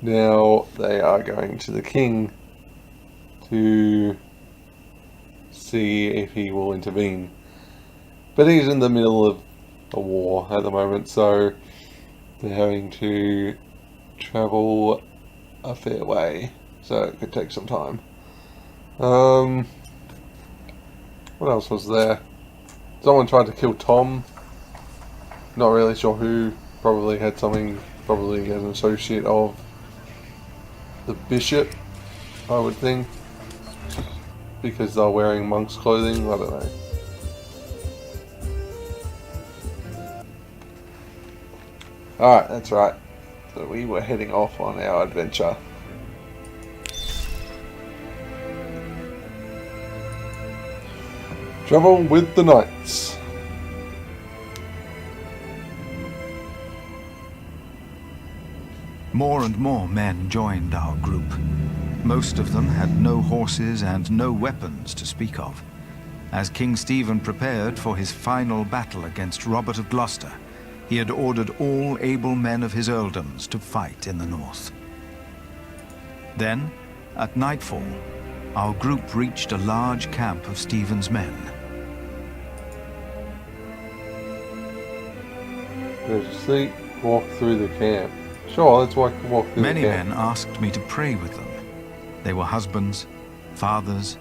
Now they are going to the king to see if he will intervene. But he's in the middle of a war at the moment, so they're having to travel a fair way. So it could take some time. What else was there? Someone tried to kill Tom. Not really sure who. Probably had something, probably as an associate of the bishop, I would think. Because they're wearing monk's clothing, I don't know. Alright, that's right. So we were heading off on our adventure. Travel with the knights. More and more men joined our group. Most of them had no horses and no weapons to speak of, as King Stephen prepared for his final battle against Robert of Gloucester. He had ordered all able men of his earldoms to fight in the north. Then, at nightfall, our group reached a large camp of Stephen's men. Go to sleep, walk through the camp. Sure, let's walk through the camp. Many men asked me to pray with them. They were husbands, fathers,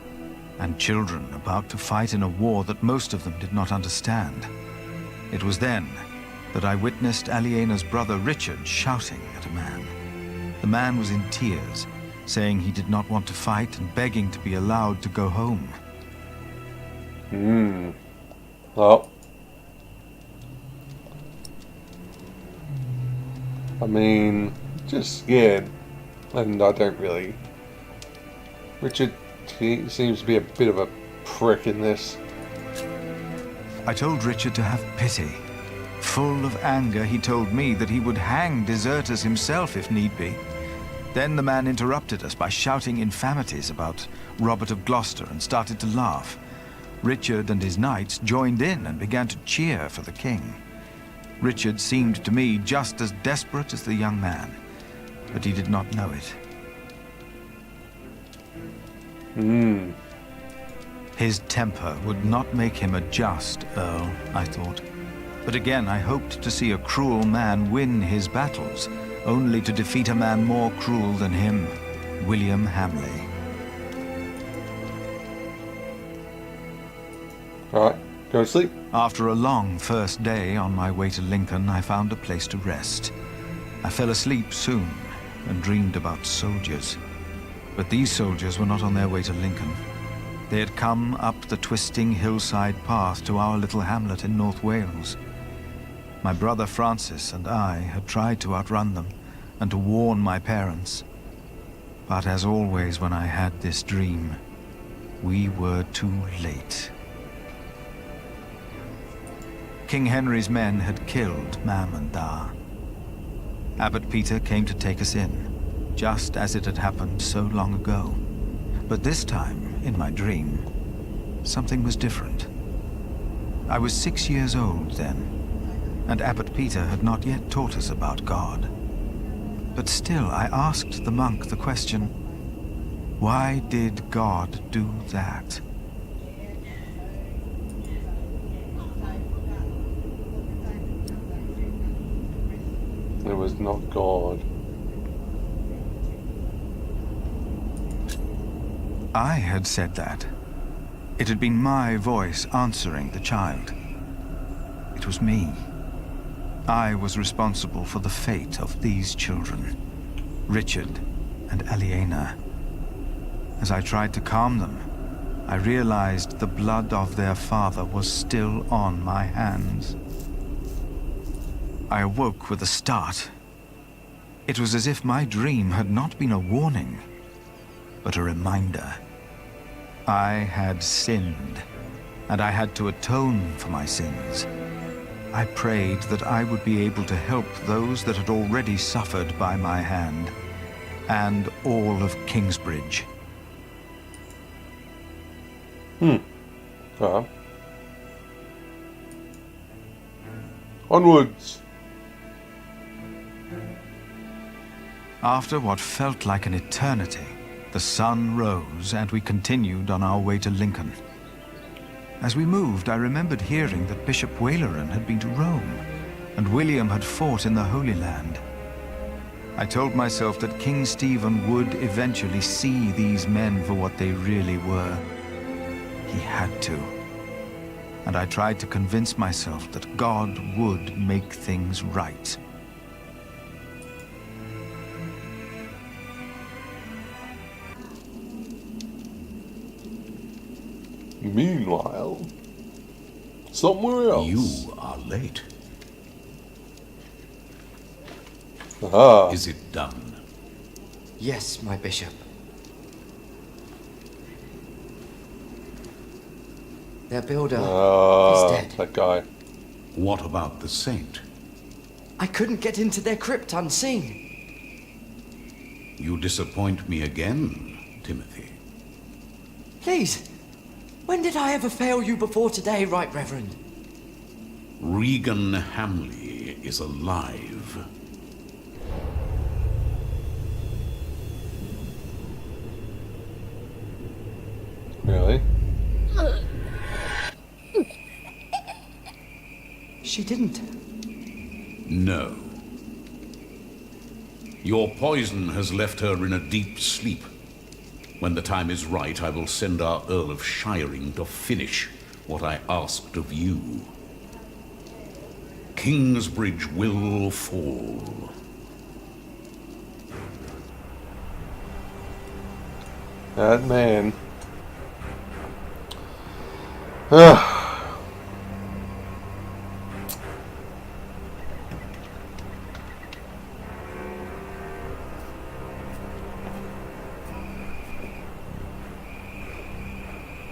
and children about to fight in a war that most of them did not understand. It was then that I witnessed Aliena's brother Richard shouting at a man. The man was in tears, saying he did not want to fight and begging to be allowed to go home. Well, I mean, just scared, and I don't really. Richard, he seems to be a bit of a prick in this. I told Richard to have pity. Full of anger, he told me that he would hang deserters himself if need be. Then the man interrupted us by shouting infamities about Robert of Gloucester and started to laugh. Richard and his knights joined in and began to cheer for the king. Richard seemed to me just as desperate as the young man, but he did not know it. His temper would not make him a just earl, I thought. But again, I hoped to see a cruel man win his battles, only to defeat a man more cruel than him, William Hamley. Alright, go to sleep. After a long first day on my way to Lincoln, I found a place to rest. I fell asleep soon and dreamed about soldiers. But these soldiers were not on their way to Lincoln. They had come up the twisting hillside path to our little hamlet in North Wales. My brother Francis and I had tried to outrun them and to warn my parents. But as always when I had this dream, we were too late. King Henry's men had killed Mam and Da. Abbot Peter came to take us in, just as it had happened so long ago. But this time, in my dream, something was different. I was 6 years old then, and Abbot Peter had not yet taught us about God. But still, I asked the monk the question, why did God do that? It was not God. I had said that. It had been my voice answering the child. It was me. I was responsible for the fate of these children, Richard and Aliena. As I tried to calm them, I realized the blood of their father was still on my hands. I awoke with a start. It was as if my dream had not been a warning, but a reminder. I had sinned, and I had to atone for my sins. I prayed that I would be able to help those that had already suffered by my hand, and all of Kingsbridge. Onwards. After what felt like an eternity, the sun rose and we continued on our way to Lincoln. As we moved, I remembered hearing that Bishop Waleran had been to Rome, and William had fought in the Holy Land. I told myself that King Stephen would eventually see these men for what they really were. He had to. And I tried to convince myself that God would make things right. Meanwhile, somewhere else. You are late. Aha. Is it done? Yes, my bishop. Their builder is dead. That guy. What about the saint? I couldn't get into their crypt unseen. You disappoint me again, Timothy. Please, when did I ever fail you before today, Right Reverend? Regan Hamley is alive. Really? She didn't. No. Your poison has left her in a deep sleep. When the time is right, I will send our Earl of Shiring to finish what I asked of you. Kingsbridge will fall. That man.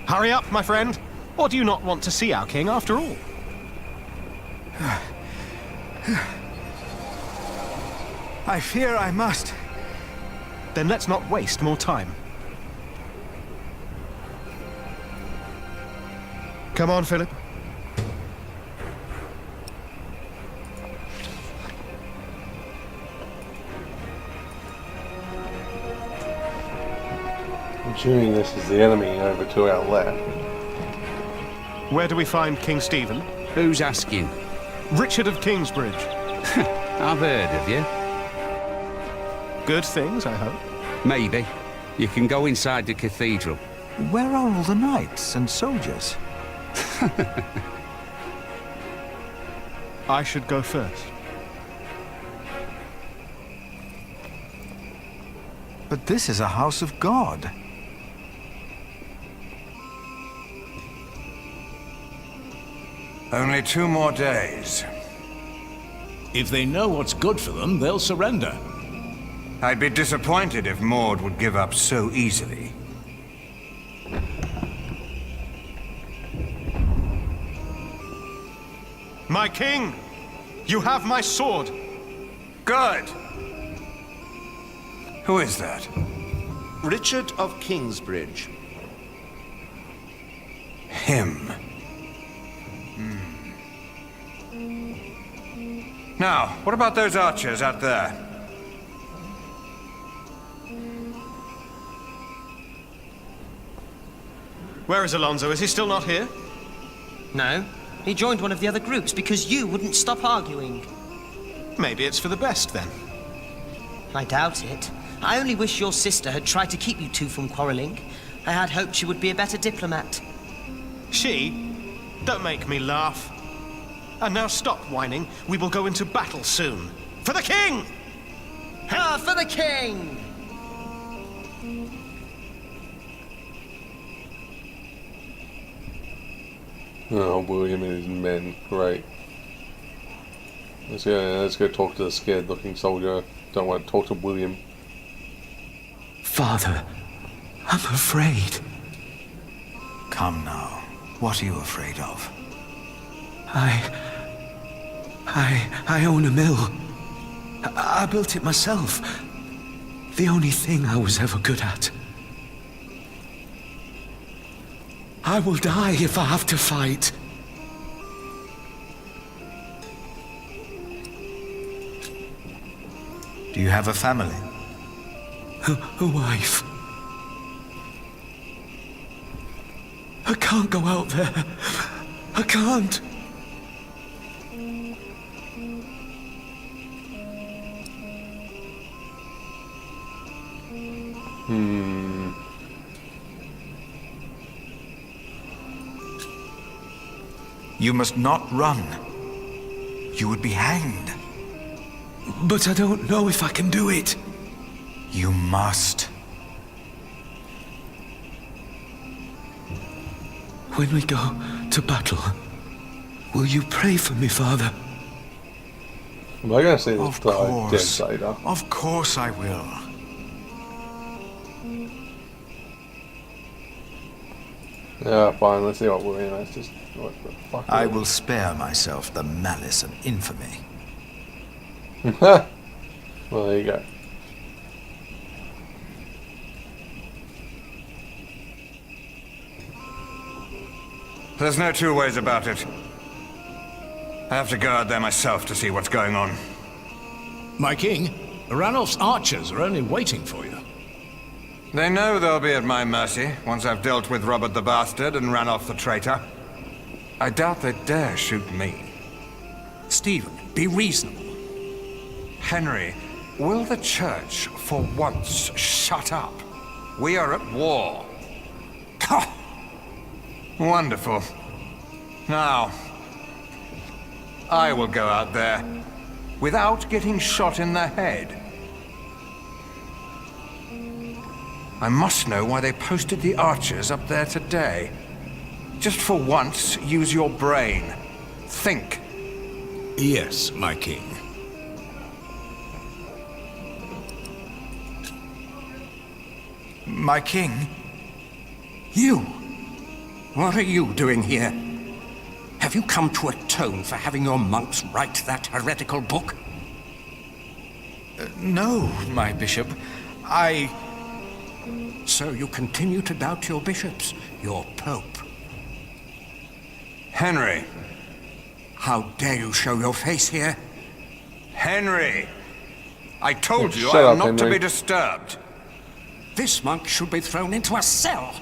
Hurry up, my friend. Or do you not want to see our king after all? I fear I must. Then let's not waste more time. Come on, Philip. Assuming this is the enemy over to our left. Where do we find King Stephen? Who's asking? Richard of Kingsbridge. I've heard of you. Good things, I hope. Maybe. You can go inside the cathedral. Where are all the knights and soldiers? I should go first. But this is a house of God. Only 2 more days. If they know what's good for them, they'll surrender. I'd be disappointed if Maud would give up so easily. My king! You have my sword! Good! Who is that? Richard of Kingsbridge. Him. Now, what about those archers out there? Where is Alonso? Is he still not here? No. He joined one of the other groups because you wouldn't stop arguing. Maybe it's for the best, then. I doubt it. I only wish your sister had tried to keep you two from quarreling. I had hoped she would be a better diplomat. She? Don't make me laugh. And now stop whining. We will go into battle soon. For the king! Ha! For the king! Oh, William and his men. Great. Let's go talk to the scared-looking soldier. Don't want to talk to William. Father, I'm afraid. Come now. What are you afraid of? I own a mill. I built it myself. The only thing I was ever good at. I will die if I have to fight. Do you have a family? a wife. I can't go out there. I can't. You must not run. You would be hanged. But I don't know if I can do it. You must. When we go to battle, will you pray for me, Father? Am I going to see this Of guy dead course. later? Of course I will. Yeah, fine. Let's see what William has. Just what the fuck. I will spare myself the malice and infamy. Well, there you go. There's no two ways about it. I have to go out there myself to see what's going on. My king, Ranulph's archers are only waiting for you. They know they'll be at my mercy once I've dealt with Robert the Bastard and Ranulph the traitor. I doubt they dare shoot me. Stephen, be reasonable. Henry, will the church for once shut up? We are at war. Ha! Wonderful. Now, I will go out there without getting shot in the head. I must know why they posted the archers up there today. Just for once, use your brain. Think. Yes, my king. My king? You? What are you doing here? Have you come to atone for having your monks write that heretical book? No, my bishop. So you continue to doubt your bishops, your pope. Henry. How dare you show your face here? Henry! I told you Shut I am up, not to Henry. be disturbed. This monk should be thrown into a cell.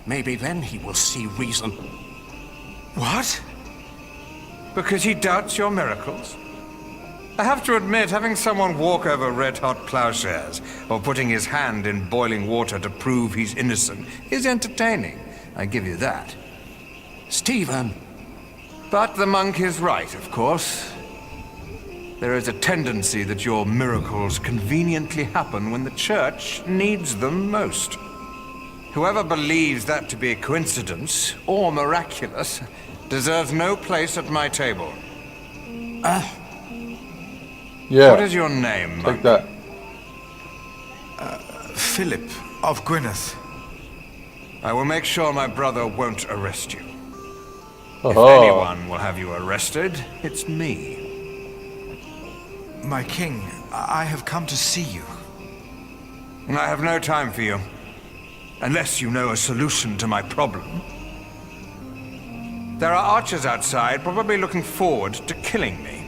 Maybe then he will see reason. What? Because he doubts your miracles? I have to admit, having someone walk over red-hot plowshares, or putting his hand in boiling water to prove he's innocent, is entertaining. I give you that. Stephen! But the monk is right, of course. There is a tendency that your miracles conveniently happen when the church needs them most. Whoever believes that to be a coincidence, or miraculous, deserves no place at my table. Yeah. What is your name, monk? Take that. Philip of Gwynedd. I will make sure my brother won't arrest you. If Oh. anyone will have you arrested, it's me. My king, I have come to see you. I have no time for you. Unless you know a solution to my problem. There are archers outside, probably looking forward to killing me.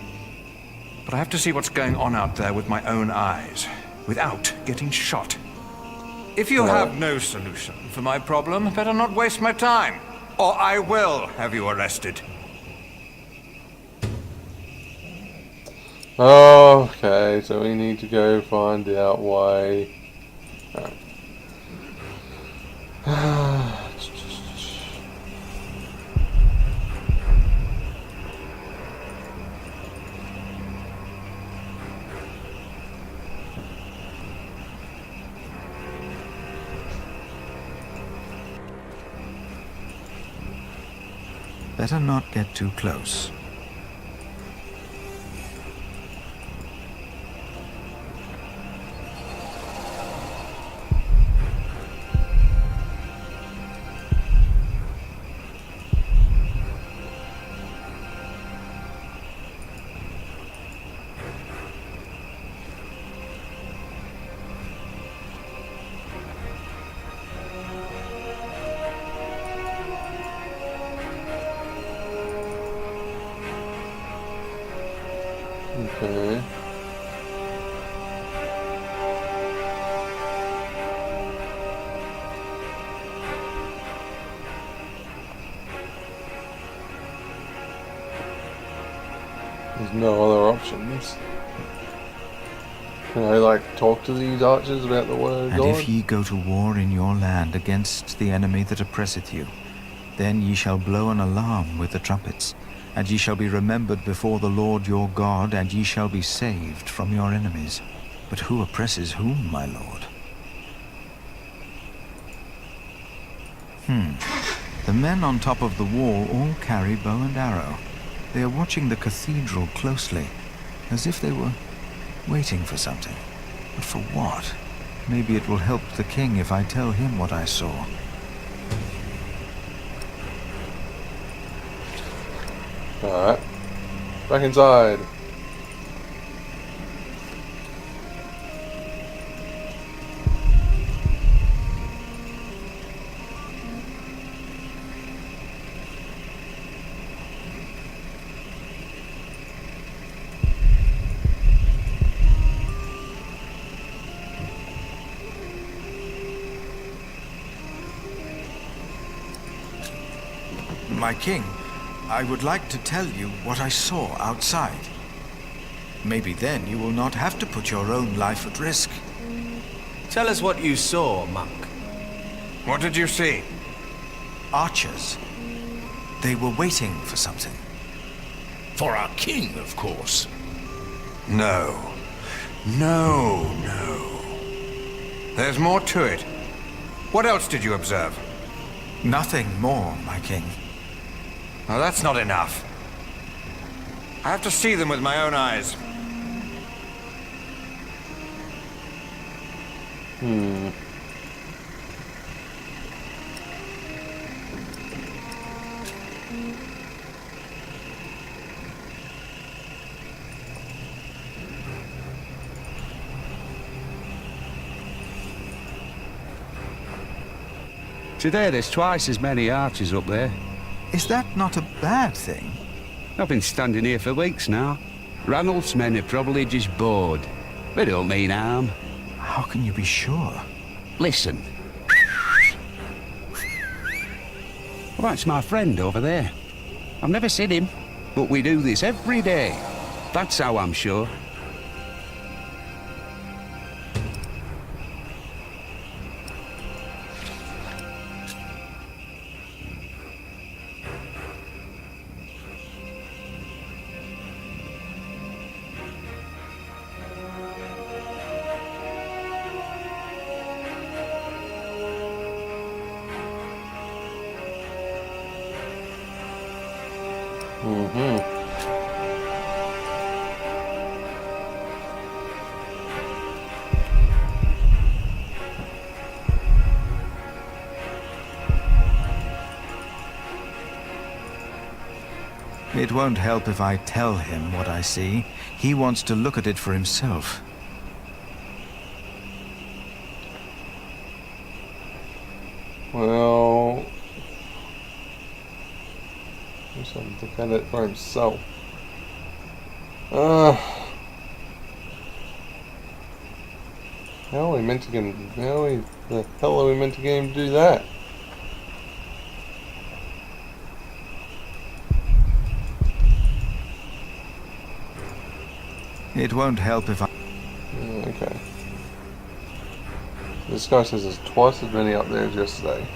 But I have to see what's going on out there with my own eyes, without getting shot. If you have no solution for my problem, better not waste my time, or I will have you arrested. Okay, so we need to go find out why. Better not get too close. Okay. There's no other options. Can I, like, talk to these archers about the word of And God? if ye go to war in your land against the enemy that oppresseth you, then ye shall blow an alarm with the trumpets, and ye shall be remembered before the Lord your God, and ye shall be saved from your enemies. But who oppresses whom, my lord? The men on top of the wall all carry bow and arrow. They are watching the cathedral closely, as if they were waiting for something. But for what? Maybe it will help the king if I tell him what I saw. Alright. Back inside. My king, I would like to tell you what I saw outside. Maybe then you will not have to put your own life at risk. Tell us what you saw, monk. What did you see? Archers. They were waiting for something. For our king, of course. No. No. There's more to it. What else did you observe? Nothing more, my king. Oh, that's not enough. I have to see them with my own eyes. Today there's twice as many archers up there. Is that not a bad thing? I've been standing here for weeks now. Ranulph's men are probably just bored. They don't mean harm. How can you be sure? Listen. Well, that's my friend over there. I've never seen him, but we do this every day. That's how I'm sure. It won't help if I tell him what I see. He wants to look at it for himself. Well, he's having to defend it for himself. How are we meant to get him? The hell are we meant to get him to do that? It won't help if I... Okay. This guy says there's twice as many up there as yesterday.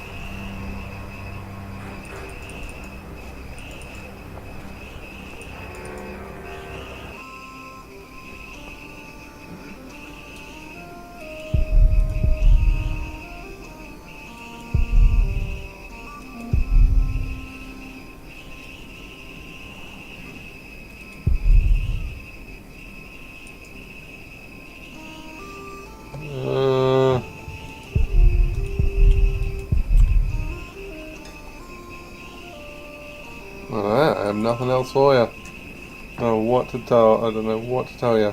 Alright, I have nothing else for you. I don't know what to tell. I don't know what to tell you.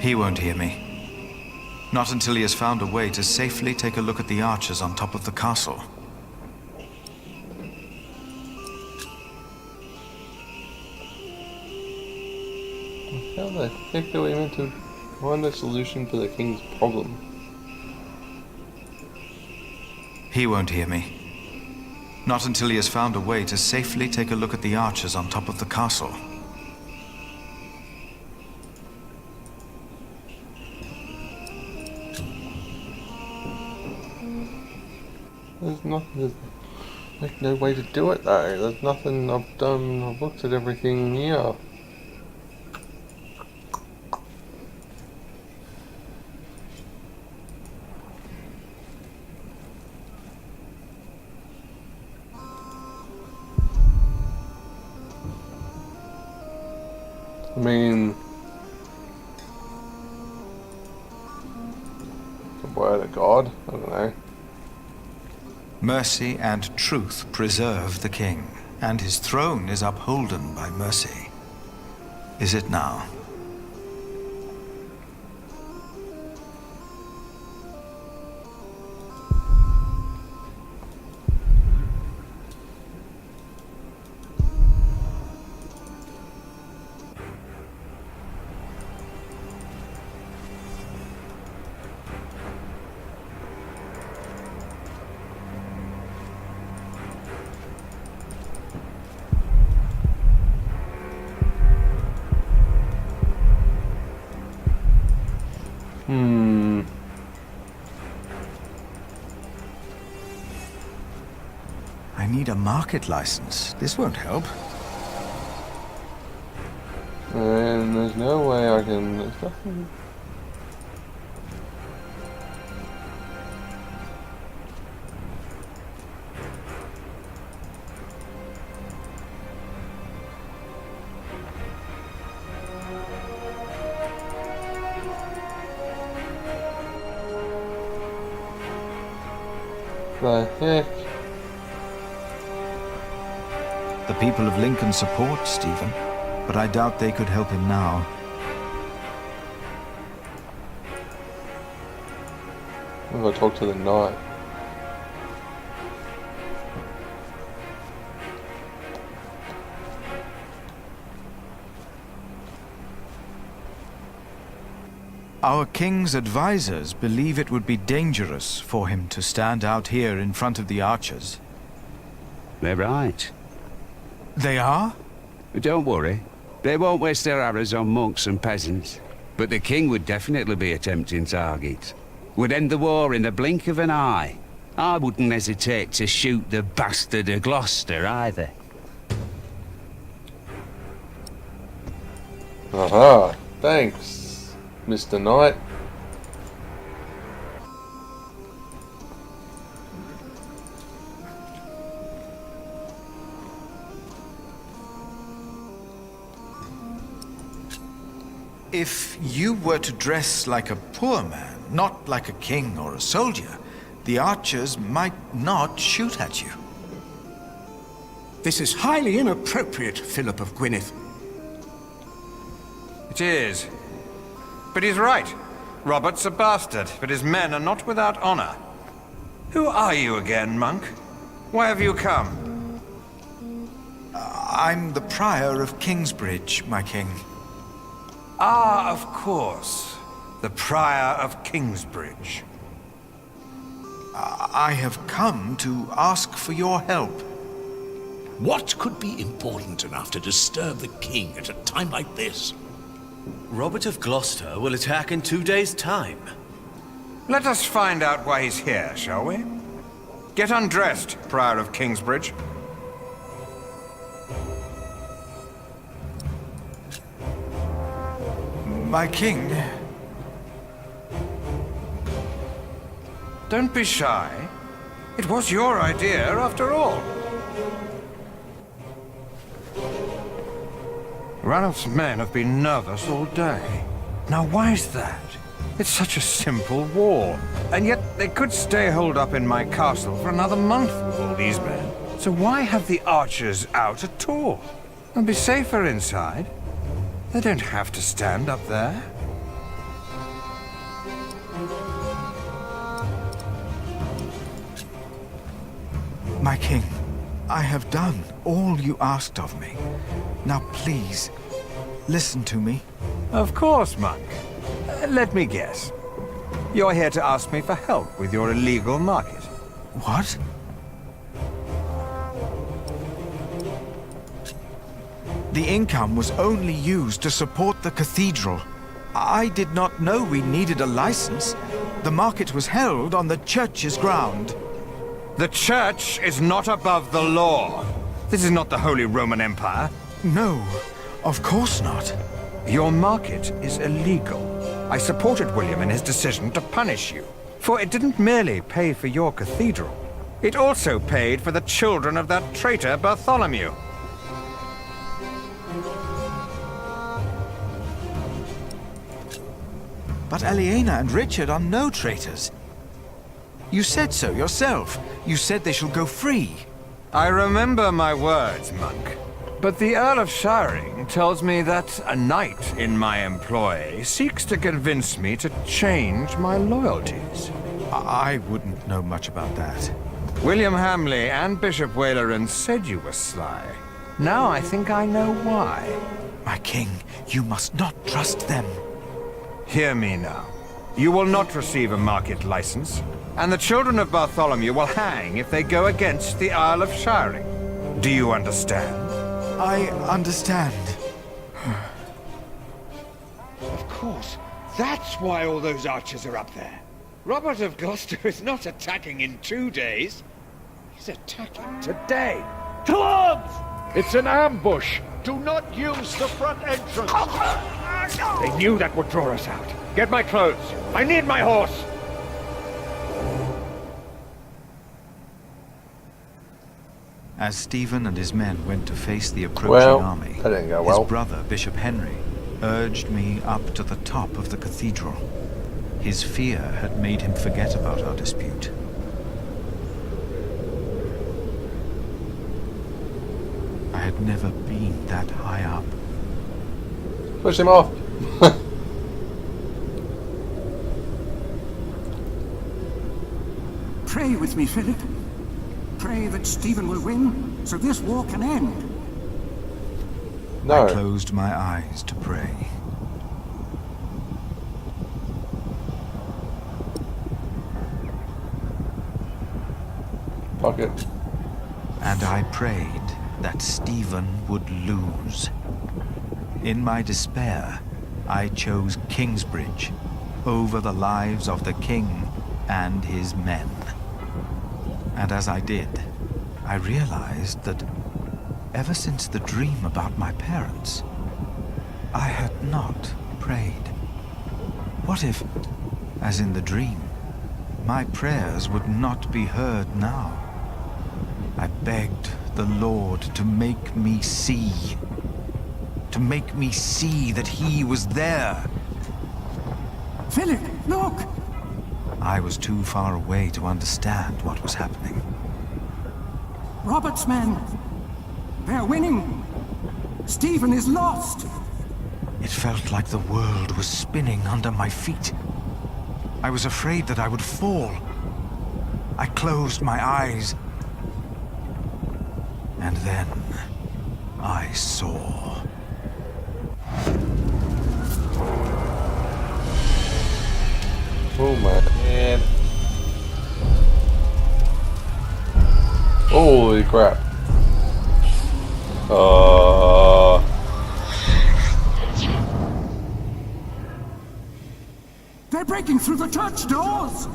He won't hear me. Not until he has found a way to safely take a look at the archers on top of the castle. How the heck are we meant to find a solution for the king's problem? He won't hear me. Not until he has found a way to safely take a look at the archers on top of the castle. There's no way to do it though. There's nothing I've done. I've looked at everything here. I mean, the word of God, I don't know. Mercy and truth preserve the king, and his throne is upholden by mercy. Is it now? I need a market license. This won't help. And there's no way I can... There's nothing... The heck? The people of Lincoln support Stephen, but I doubt they could help him now. I'm gonna talk to the knight. Our king's advisors believe it would be dangerous for him to stand out here in front of the archers. They're right. They are? Don't worry. They won't waste their arrows on monks and peasants. But the king would definitely be a tempting target. Would end the war in the blink of an eye. I wouldn't hesitate to shoot the bastard of Gloucester either. Aha, thanks, Mr. Knight. If you were to dress like a poor man, not like a king or a soldier, the archers might not shoot at you. This is highly inappropriate, Philip of Gwynedd. It is. But he's right. Robert's a bastard, but his men are not without honor. Who are you again, monk? Why have you come? I'm the prior of Kingsbridge, my king. Ah, of course. The Prior of Kingsbridge. I have come to ask for your help. What could be important enough to disturb the king at a time like this? Robert of Gloucester will attack in 2 days' time. Let us find out why he's here, shall we? Get undressed, Prior of Kingsbridge. My king... Don't be shy. It was your idea, after all. Ranulph's men have been nervous all day. Now, why is that? It's such a simple war. And yet, they could stay holed up in my castle for another month with all these men. So why have the archers out at all? They'll be safer inside. They don't have to stand up there. My king, I have done all you asked of me. Now please, listen to me. Of course, monk. Let me guess. You're here to ask me for help with your illegal market. What? The income was only used to support the cathedral. I did not know we needed a license. The market was held on the church's ground. The church is not above the law. This is not the Holy Roman Empire. No, of course not. Your market is illegal. I supported William in his decision to punish you, for it didn't merely pay for your cathedral. It also paid for the children of that traitor Bartholomew. But Aliena and Richard are no traitors. You said so yourself. You said they shall go free. I remember my words, monk. But the Earl of Shiring tells me that a knight in my employ seeks to convince me to change my loyalties. I wouldn't know much about that. William Hamley and Bishop Waleran said you were sly. Now I think I know why. My king, you must not trust them. Hear me now. You will not receive a market license, and the children of Bartholomew will hang if they go against the Earl of Shiring. Do you understand? I understand. Of course. That's why all those archers are up there. Robert of Gloucester is not attacking in 2 days. He's attacking today. To arms! It's an ambush. Do not use the front entrance. They knew that would draw us out. Get my clothes. I need my horse. As Stephen and his men went to face the approaching army, that didn't go well. His brother, Bishop Henry, urged me up to the top of the cathedral. His fear had made him forget about our dispute. I had never been that high up. Push him off. Pray with me, Philip. Pray that Stephen will win, so this war can end. No. I closed my eyes to pray. Fuck it. And I prayed that Stephen would lose. In my despair, I chose Kingsbridge over the lives of the king and his men. And as I did, I realized that ever since the dream about my parents, I had not prayed. What if, as in the dream, my prayers would not be heard now? I begged the Lord to make me see. To make me see that he was there. Philip, look! I was too far away to understand what was happening. Robert's men. They're winning. Stephen is lost. It felt like the world was spinning under my feet. I was afraid that I would fall. I closed my eyes. And then I saw. Oh my man. Holy crap. They're breaking through the church doors!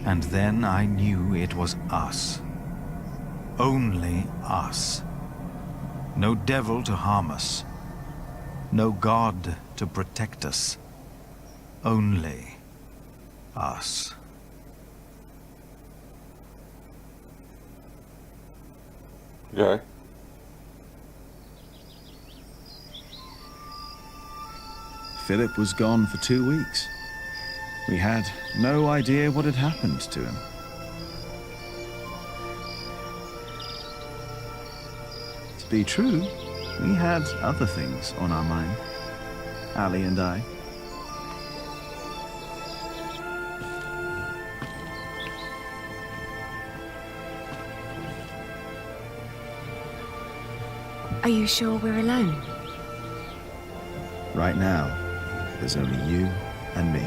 And then I knew it was us. Only us. No devil to harm us. No God to protect us. Only us. Okay. Philip was gone for 2 weeks. We had no idea what had happened to him. To be true, we had other things on our mind, Ali and I. Are you sure we're alone? Right now, there's only you and me.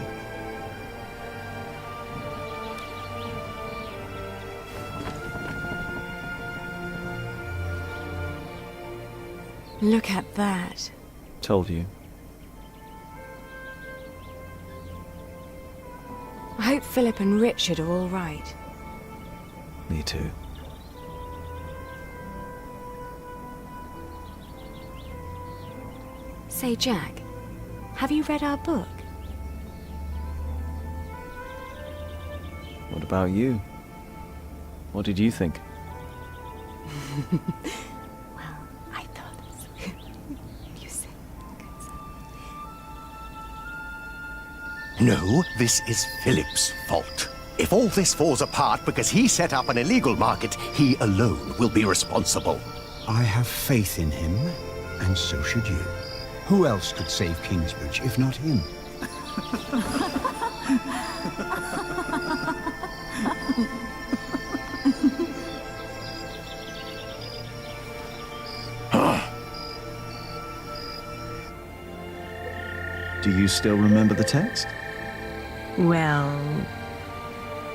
Look at that. Told you. I hope Philip and Richard are all right. Me too. Say, Jack, have you read our book? What about you? What did you think? Well, I thought you said No, this is Philip's fault. If all this falls apart because he set up an illegal market, he alone will be responsible. I have faith in him, and so should you. Who else could save Kingsbridge if not him? Do you still remember the text? Well,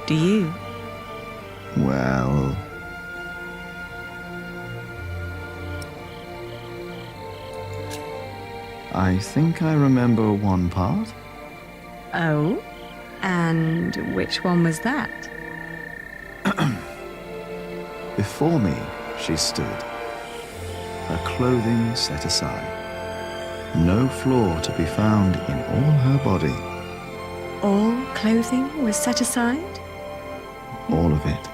do you? Well... I think I remember one part. Oh? And which one was that? Before me, she stood, her clothing set aside. No flaw to be found in all her body. All clothing was set aside? All of it.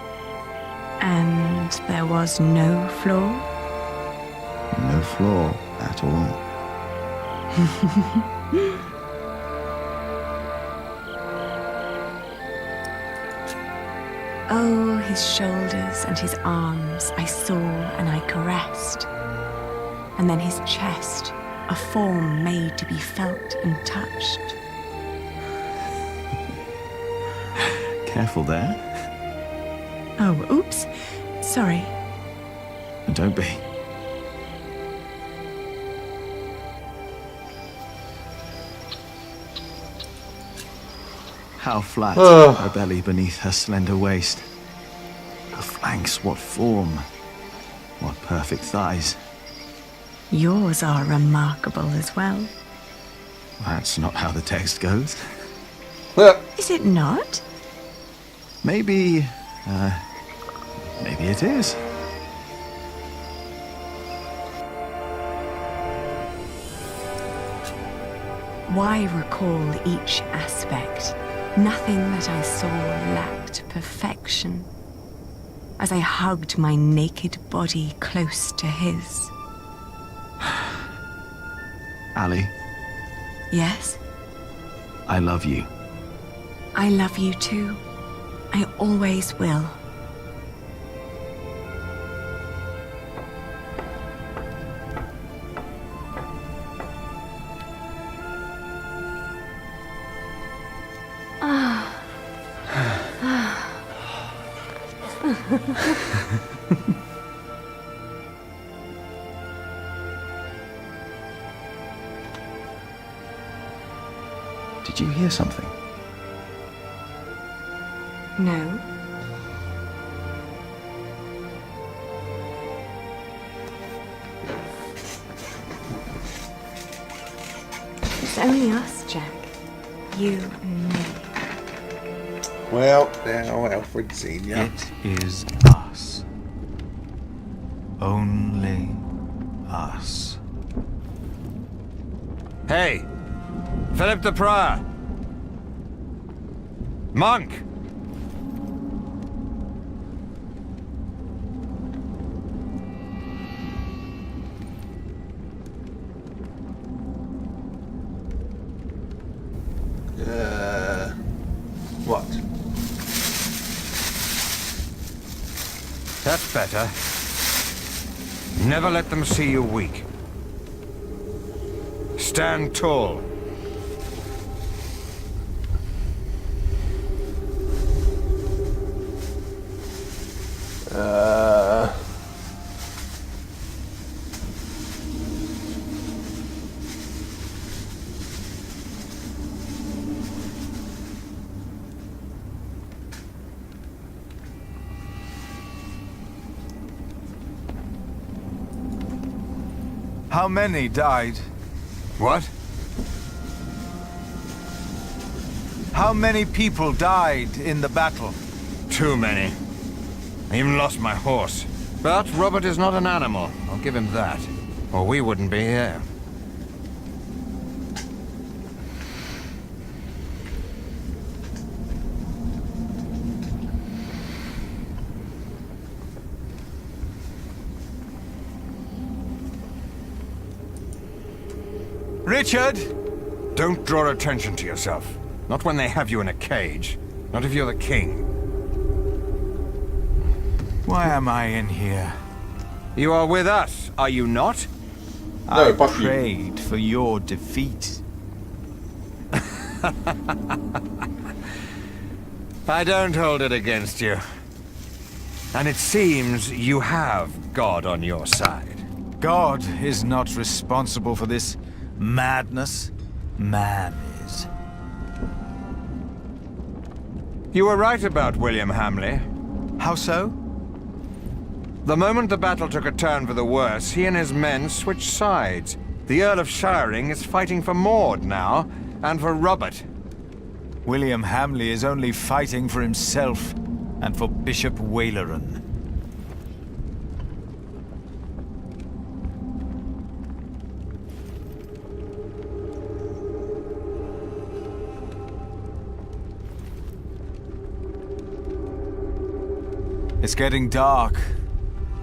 And there was no flaw? No flaw at all. Oh, his shoulders and his arms I saw and I caressed. And then his chest, a form made to be felt and touched. Careful there. Oh, oops. Sorry. Don't be. How flat her belly beneath her slender waist. Her flanks, what form. What perfect thighs. Yours are remarkable as well. That's not how the text goes. Is it not? Maybe it is. Why recall each aspect? Nothing that I saw lacked perfection. As I hugged my naked body close to his. Ali, Yes? I love you. I love you too. I always will. Did you hear something? No. It's only us, Jack. You and me. Well, now Alfred Senior. It is us. Only us. Hey! Philip the Prior! Monk! That's better. Never let them see you weak. Stand tall. How many died? What? How many people died in the battle? Too many. I even lost my horse. But Robert is not an animal. I'll give him that. Or we wouldn't be here. Richard! Don't draw attention to yourself. Not when they have you in a cage. Not if you're the king. Why am I in here? You are with us, are you not? I prayed for your defeat. I don't hold it against you. And it seems you have God on your side. God is not responsible for this madness. Man is. You were right about William Hamley. How so? The moment the battle took a turn for the worse, he and his men switched sides. The Earl of Shiring is fighting for Maud now, and for Robert. William Hamley is only fighting for himself, and for Bishop Waleran. It's getting dark.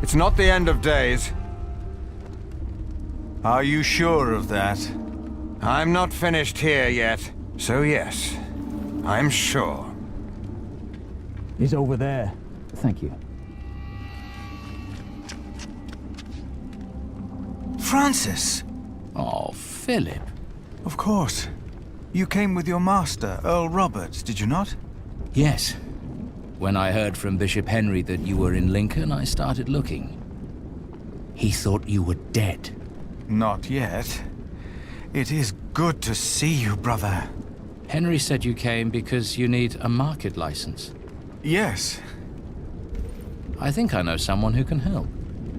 It's not the end of days. Are you sure of that? I'm not finished here yet, so yes, I'm sure. He's over there. Thank you. Francis! Oh, Philip. Of course. You came with your master, Earl Robert, did you not? Yes. When I heard from Bishop Henry that you were in Lincoln, I started looking. He thought you were dead. Not yet. It is good to see you, brother. Henry said you came because you need a market license. Yes. I think I know someone who can help.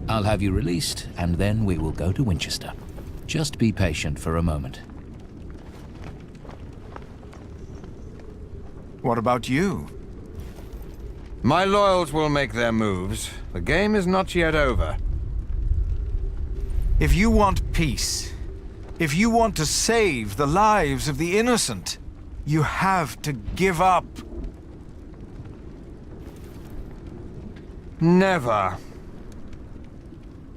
I'll have you released, and then we will go to Winchester. Just be patient for a moment. What about you? My loyals will make their moves. The game is not yet over. If you want peace, if you want to save the lives of the innocent, you have to give up. Never.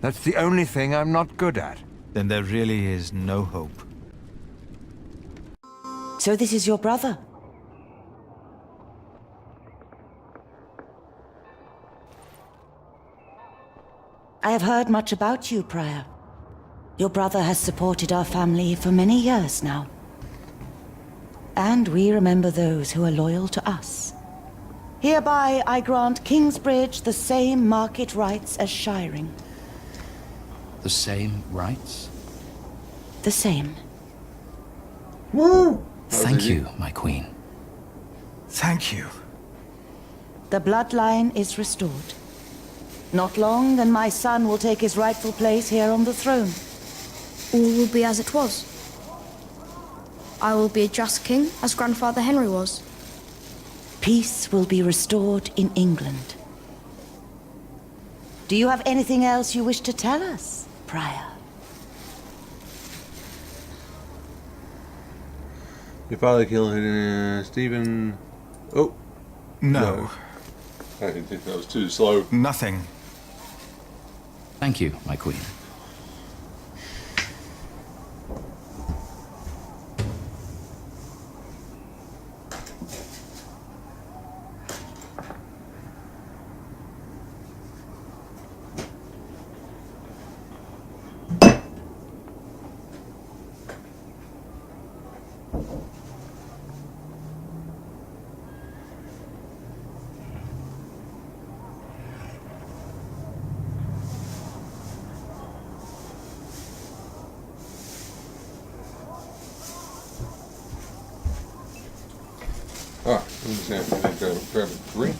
That's the only thing I'm not good at. Then there really is no hope. So this is your brother? I have heard much about you, Prior. Your brother has supported our family for many years now. And we remember those who are loyal to us. Hereby I grant Kingsbridge the same market rights as Shiring. The same rights? The same. Woo! Thank you, my queen. Thank you. The bloodline is restored. Not long, then my son will take his rightful place here on the throne. All will be as it was. I will be a just king, as Grandfather Henry was. Peace will be restored in England. Do you have anything else you wish to tell us, Prior? Your father killed Stephen... Oh. No. I didn't think that was too slow. Nothing. Thank you, my queen. Ah, I'm just going to go grab a drink.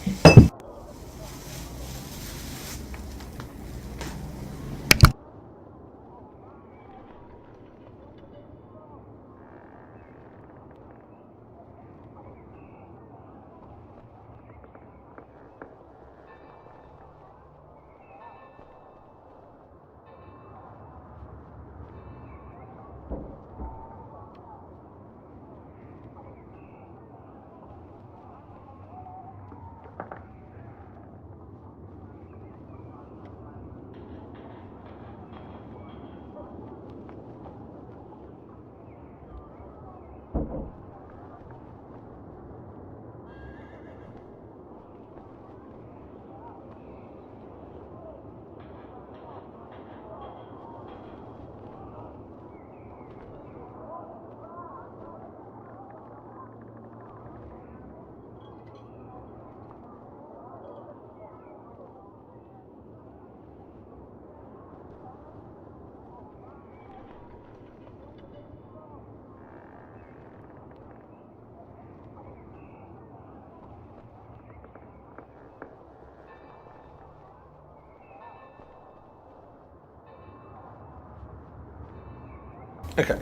Okay.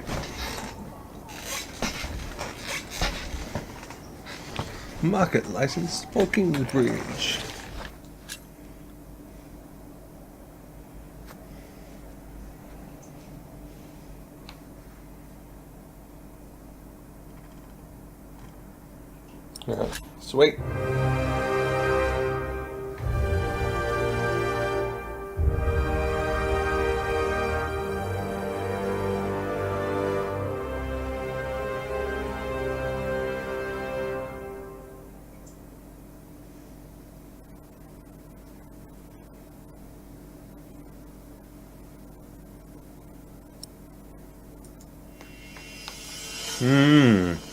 Market license for Kingsbridge. Sweet.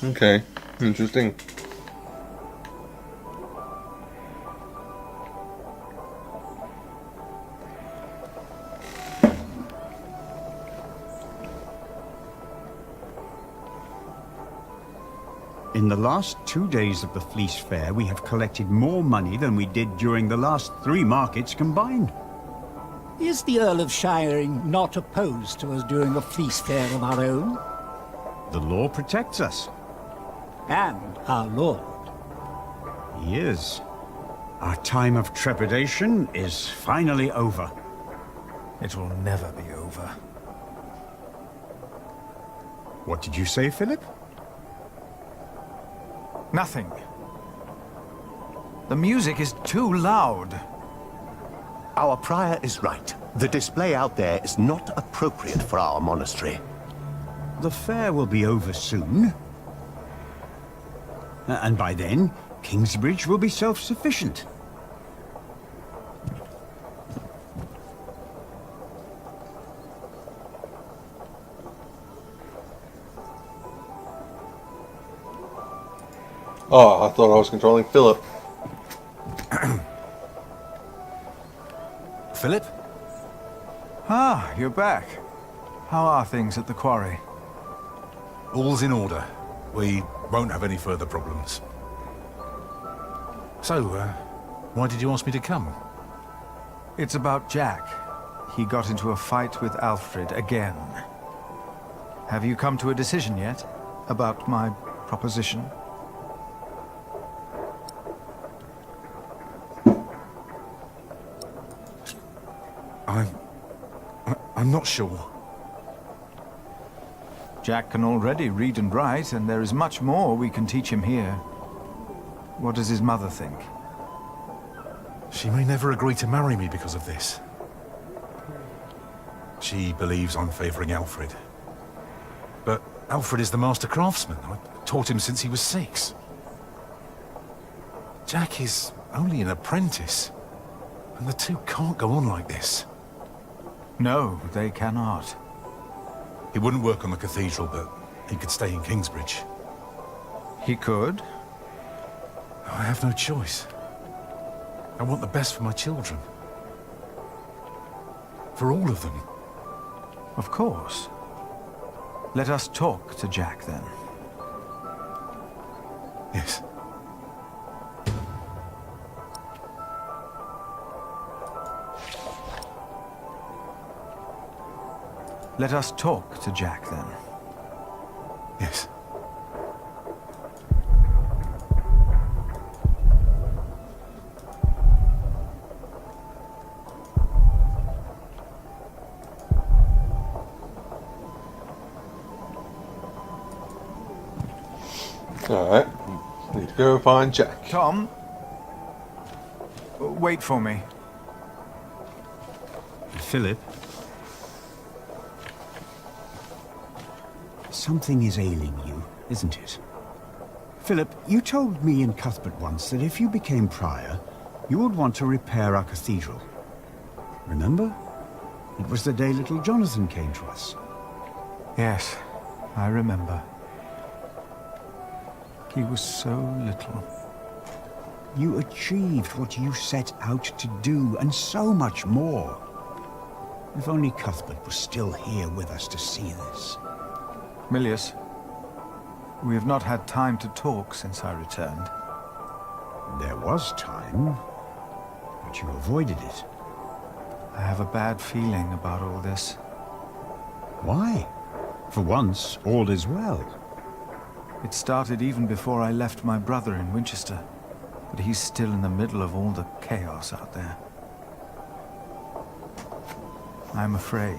Okay. Interesting. In the last 2 days of the Fleece Fair, we have collected more money than we did during the last 3 markets combined. Is the Earl of Shiring not opposed to us doing a fleece fair of our own? The law protects us. And our lord. He is. Our time of trepidation is finally over. It will never be over. What did you say, Philip? Nothing. The music is too loud. Our prior is right. The display out there is not appropriate for our monastery. The fair will be over soon. And by then, Kingsbridge will be self-sufficient. Oh, I thought I was controlling Philip. Philip? Ah, you're back. How are things at the quarry? All's in order. We won't have any further problems. So, why did you ask me to come? It's about Jack. He got into a fight with Alfred again. Have you come to a decision yet about my proposition? I'm not sure. Jack can already read and write, and there is much more we can teach him here. What does his mother think? She may never agree to marry me because of this. She believes I'm favoring Alfred. But Alfred is the master craftsman. I taught him since he was 6. Jack is only an apprentice, and the two can't go on like this. No, they cannot. He wouldn't work on the cathedral, but he could stay in Kingsbridge. He could. I have no choice. I want the best for my children. For all of them. Of course. Let us talk to Jack, then. Yes. Let us talk to Jack, then. Yes. Alright. Need to go find Jack. Tom? Wait for me. Philip? Something is ailing you, isn't it? Philip, you told me and Cuthbert once that if you became prior, you would want to repair our cathedral. Remember? It was the day little Jonathan came to us. Yes, I remember. He was so little. You achieved what you set out to do, and so much more. If only Cuthbert was still here with us to see this. Milius, we have not had time to talk since I returned. There was time, but you avoided it. I have a bad feeling about all this. Why? For once, all is well. It started even before I left my brother in Winchester, but he's still in the middle of all the chaos out there. I'm afraid.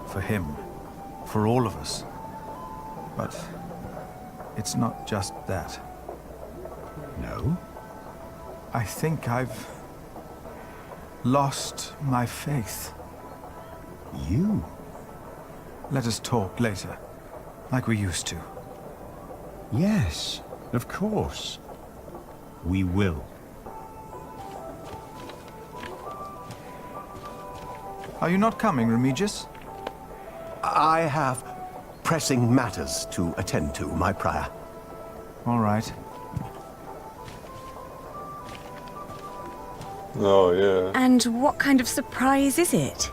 For him. For all of us. But it's not just that. No? I think I've lost my faith. You? Let us talk later, like we used to. Yes, of course. We will. Are you not coming, Remigius? I have pressing matters to attend to, my prior. All right. Oh, yeah. And what kind of surprise is it?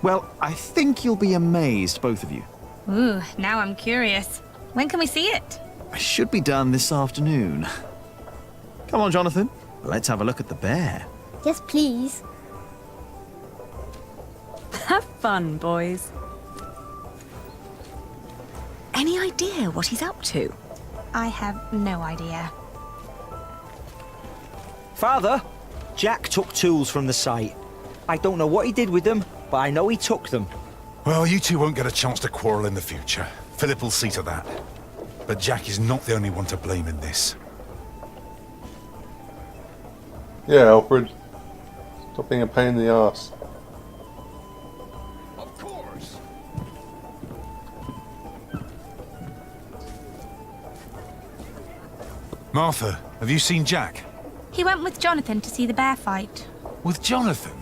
Well, I think you'll be amazed, both of you. Ooh, now I'm curious. When can we see it? It should be done this afternoon. Come on, Jonathan. Let's have a look at the bear. Yes, please. Have fun, boys. Any idea what he's up to? I have no idea. Father, Jack took tools from the site. I don't know what he did with them, but I know he took them. Well, you two won't get a chance to quarrel in the future. Philip will see to that. But Jack is not the only one to blame in this. Yeah, Alfred. Stop being a pain in the ass. Of course. Martha, have you seen Jack? He went with Jonathan to see the bear fight. With Jonathan?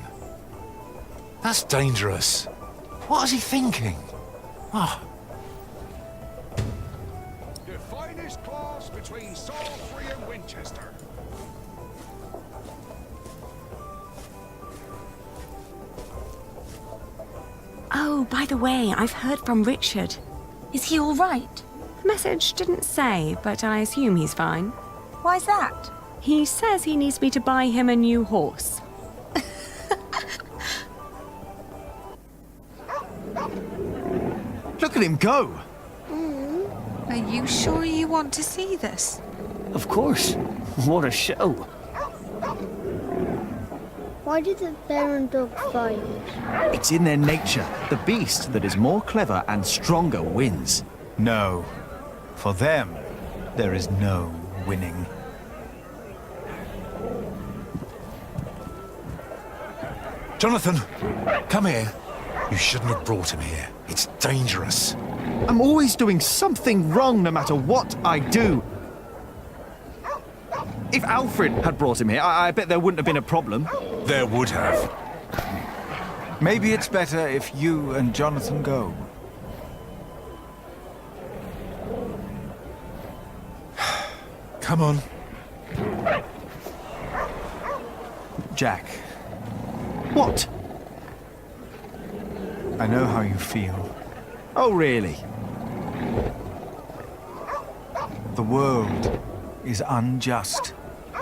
That's dangerous. What is he thinking? Oh. The finest class between Salisbury and Winchester. Oh, by the way, I've heard from Richard. Is he all right? The message didn't say, but I assume he's fine. Why's that? He says he needs me to buy him a new horse. Look at him go! Are you sure you want to see this? Of course. What a show. Why did the bear and dog fight? It's in their nature. The beast that is more clever and stronger wins. No. For them, there is no winning. Jonathan, come here. You shouldn't have brought him here. It's dangerous. I'm always doing something wrong no matter what I do. If Alfred had brought him here, I bet there wouldn't have been a problem. There would have. Maybe it's better if you and Jonathan go. Come on. Jack, What? I know how you feel. Oh, really? The world is unjust.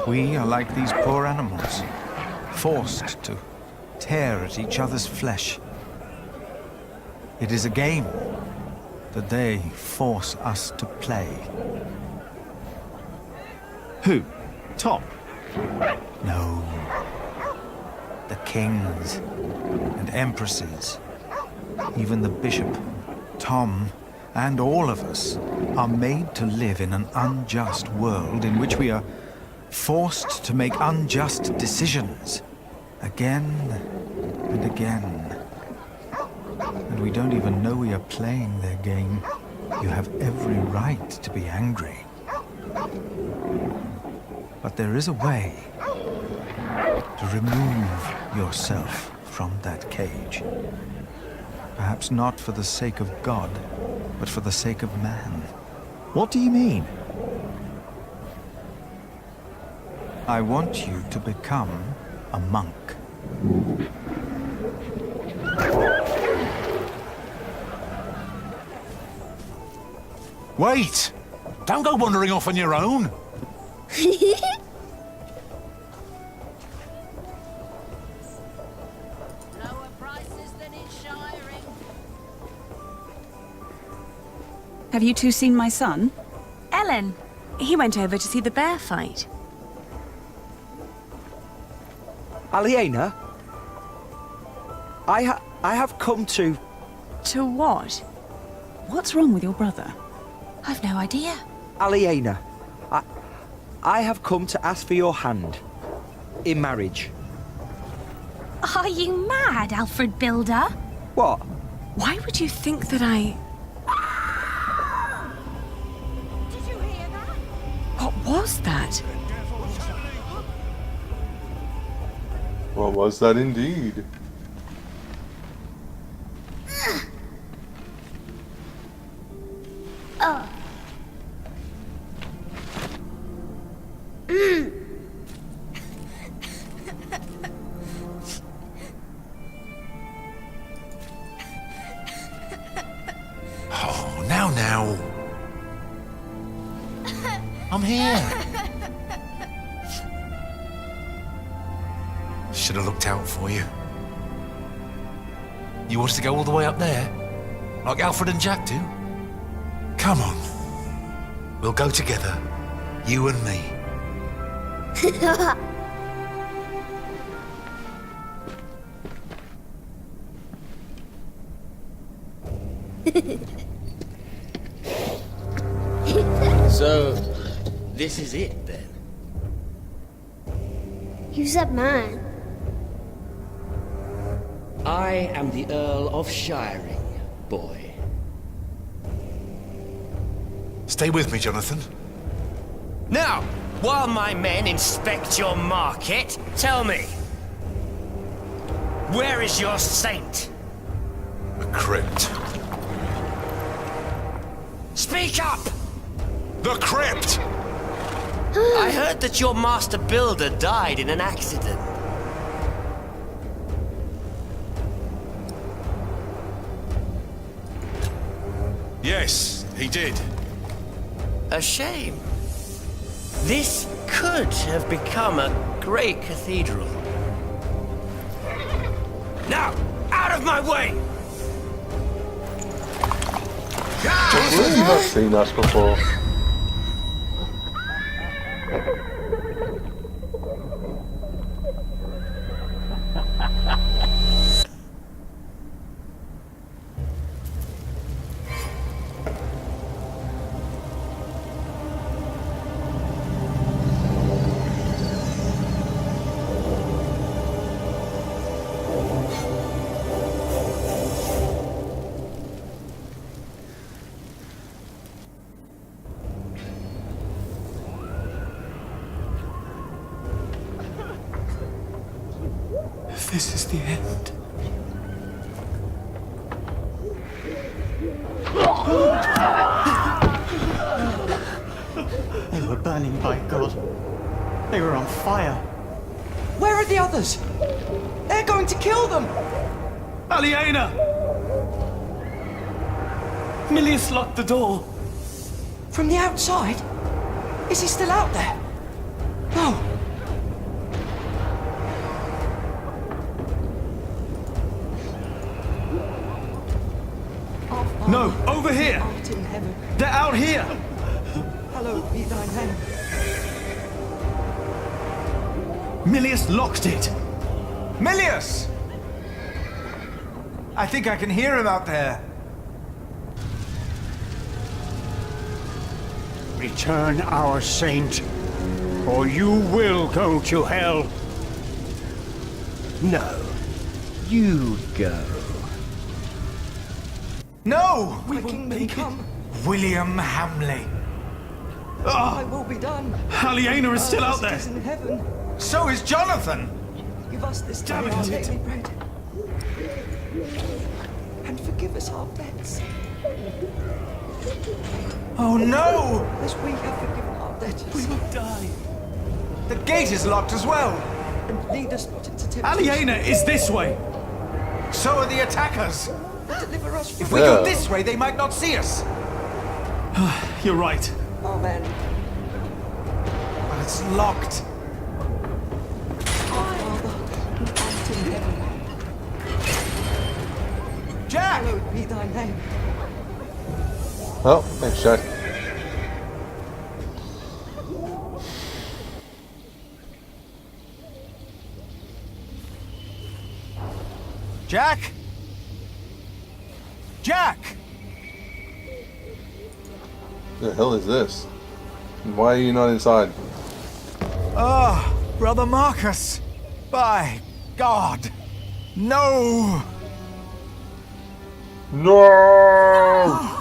We are like these poor animals, forced to tear at each other's flesh. It is a game that they force us to play. Who? Tom? No. The kings and empresses, even the bishop, Tom, and all of us are made to live in an unjust world in which we are forced to make unjust decisions again and again. And we don't even know we are playing their game. You have every right to be angry. But there is a way to remove yourself from that cage. Perhaps not for the sake of God, but for the sake of man. What do you mean? I want you to become a monk. Wait! Don't go wandering off on your own. Have you two seen my son? Ellen, he went over to see the bear fight. Aliena? I have come to... To what? What's wrong with your brother? I've no idea. Aliena, I have come to ask for your hand. In marriage. Are you mad, Alfred Builder? What? Why would you think that I... Did you hear that? What was that? What was that indeed? Oh, now. I'm here. Should have looked out for you. You want us to go all the way up there? Like Alfred and Jack do? Come on. We'll go together. You and me. So, this is it then? You said man. I am the Earl of Shiring, boy. Stay with me, Jonathan. Now, while my men inspect your market, tell me, where is your saint? The crypt. Speak up! The crypt! I heard that your master builder died in an accident. Yes, he did. A shame. This could have become a great cathedral. Now, out of my way! We've not seen us before. This is the end. They were burning, by God. They were on fire. Where are the others? They're going to kill them! Aliena! Milius locked the door. From the outside? Is he still out there? No. No, over here! Art in heaven. They're out here! Hallowed be thy name. Milius locked it! Milius! I think I can hear him out there. Return our saint, or you will go to hell. No. You go. No! We will make it. William Hamley. Thy will be done. Aliena is still out there. As it is in heaven. So is Jonathan. Give us this day our daily bread. And forgive us our debts. Oh no! As we have forgiven our debtors. We will die. The gate is locked as well. And lead us not into temptation. Aliena is this way. So are the attackers. And deliver us from If we go this way, they might not see us. You're right. Amen. But it's locked. Our Father, who art in heaven. Jack! Hallowed be thy name. Oh, thanks, Jack. Jack? Jack! The hell is this? And why are you not inside? Ah, Brother Marcus. By God. No! No!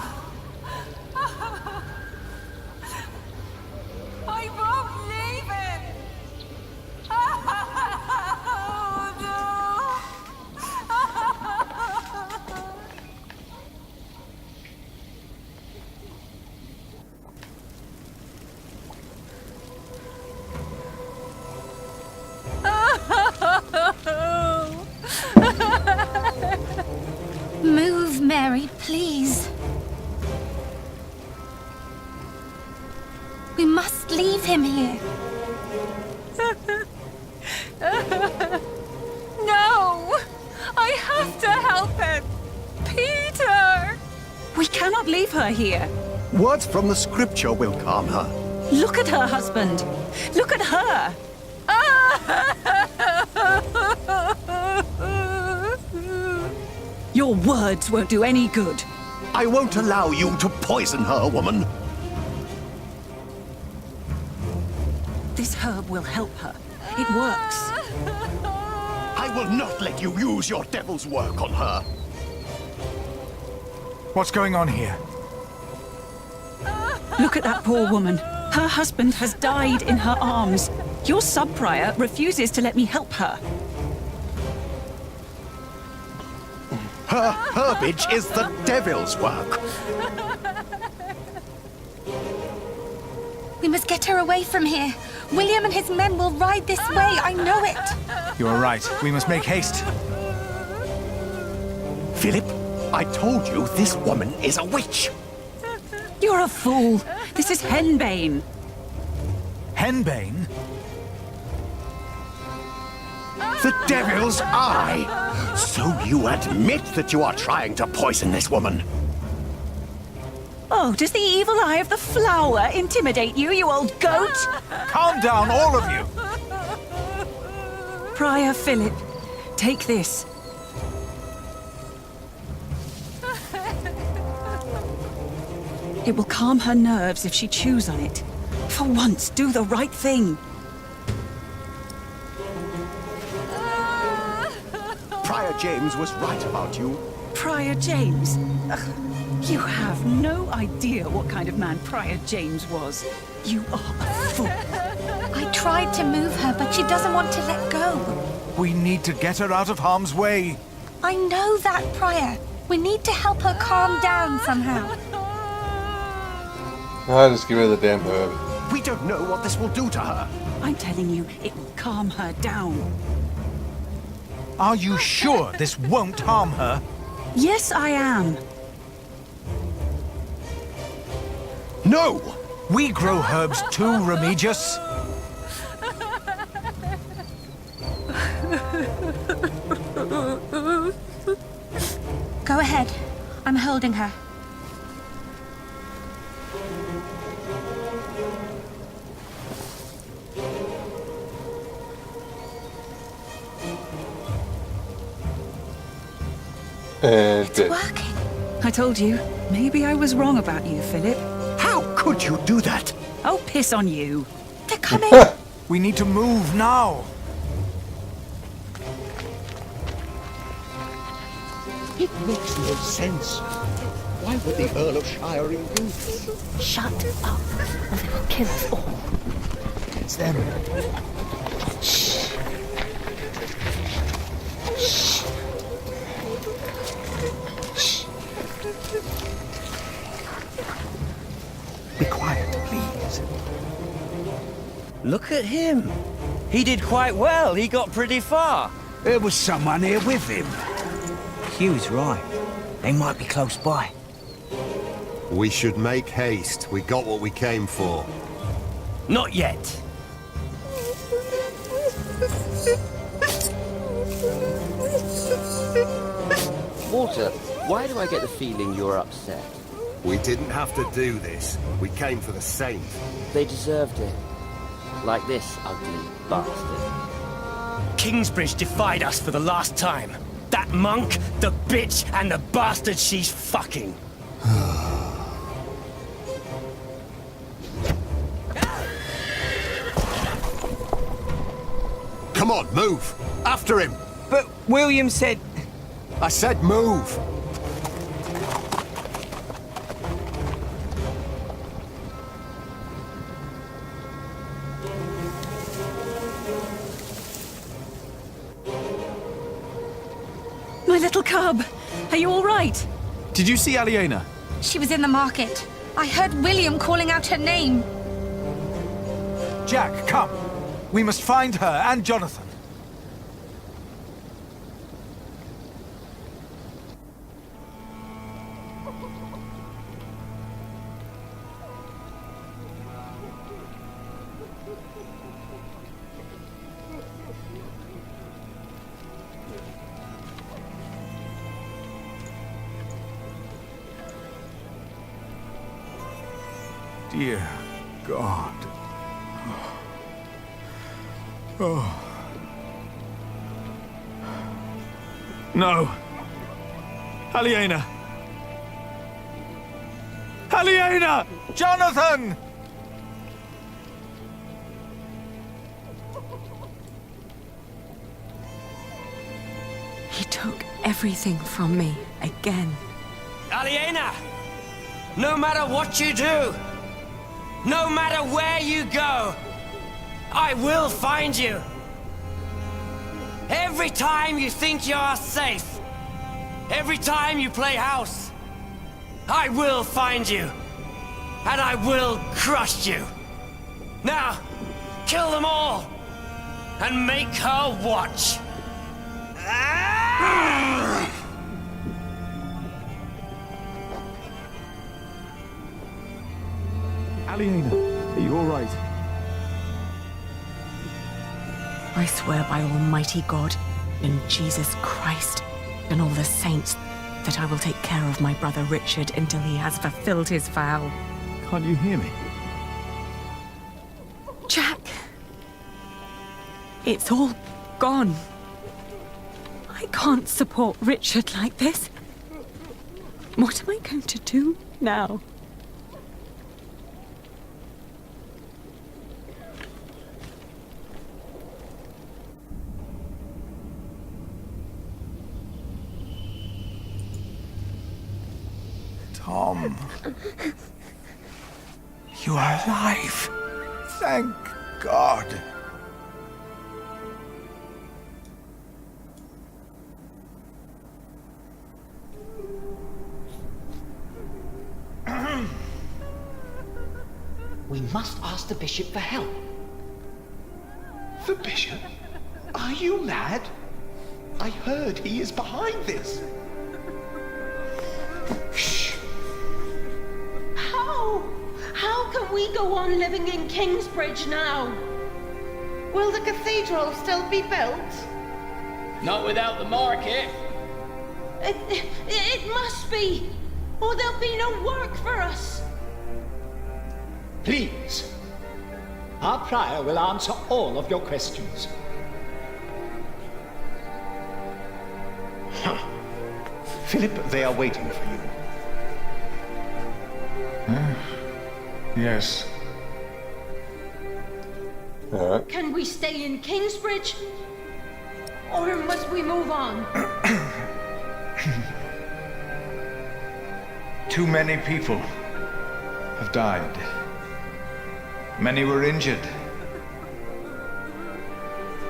I won't leave him! Move, Mary, please. We must leave him here. No! I have to help him! Peter! We cannot leave her here. Words from the scripture will calm her. Look at her husband. Look at her. Your words won't do any good. I won't allow you to poison her, woman. This herb will help her. It works. I will not let you use your devil's work on her. What's going on here? Look at that poor woman. Her husband has died in her arms. Your sub-prior refuses to let me help her. Her herbage is the devil's work. We must get her away from here. William and his men will ride this way. I know it. You are right. We must make haste. Philip, I told you this woman is a witch. You're a fool. This is henbane. Henbane? The devil's eye. So you admit that you are trying to poison this woman? Oh, does the evil eye of the flower intimidate you, you old goat? Calm down, all of you! Prior Philip, take this. It will calm her nerves if she chews on it. For once, do the right thing. Prior James was right about you. Prior James? Ugh, you have no idea what kind of man Prior James was. You are a fool. I tried to move her, but she doesn't want to let go. We need to get her out of harm's way. I know that, Prior. We need to help her calm down somehow. Ah, just give her the damn herb. We don't know what this will do to her. I'm telling you, it will calm her down. Are you sure this won't harm her? Yes, I am. No! We grow herbs too, Remigius. Go ahead. I'm holding her. It's working. I told you, maybe I was wrong about you, Philip. How could you do that? I'll piss on you. They're coming. We need to move now. It makes no sense. Why would the Earl of Shiring do this? Shut up, or they will kill us all. It's them. Shh. Shh. Shh. Be quiet, please. Look at him. He did quite well. He got pretty far. There was someone here with him. Hugh's right. They might be close by. We should make haste. We got what we came for. Not yet. Walter, why do I get the feeling you're upset? We didn't have to do this. We came for the Saint. They deserved it. Like this ugly bastard. Kingsbridge defied us for the last time. That monk, the bitch, and the bastard she's fucking. Come on, move! After him! But William said... I said move! My little cub, are you all right? Did you see Aliena? She was in the market. I heard William calling out her name. Jack, come. We must find her and Jonathan. Dear God. Oh. No. Aliena! Aliena! Jonathan! He took everything from me again. Aliena! No matter what you do, no matter where you go, I will find you. Every time you think you're safe, every time you play house, I will find you. And I will crush you. Now, kill them all and make her watch. Aliena, are you all right? I swear by Almighty God and Jesus Christ and all the saints that I will take care of my brother Richard until he has fulfilled his vow. Can't you hear me? Jack! It's all gone. I can't support Richard like this. What am I going to do now? Tom. You are alive. Thank God. We must ask the bishop for help. The bishop? Are you mad? I heard he is behind this. Shh. How? How can we go on living in Kingsbridge now? Will the cathedral still be built? Not without the market. It must be, or there'll be no work for us. Please. Our prior will answer all of your questions. Philip, they are waiting for you. Yes. Can we stay in Kingsbridge? Or must we move on? Too many people have died. Many were injured.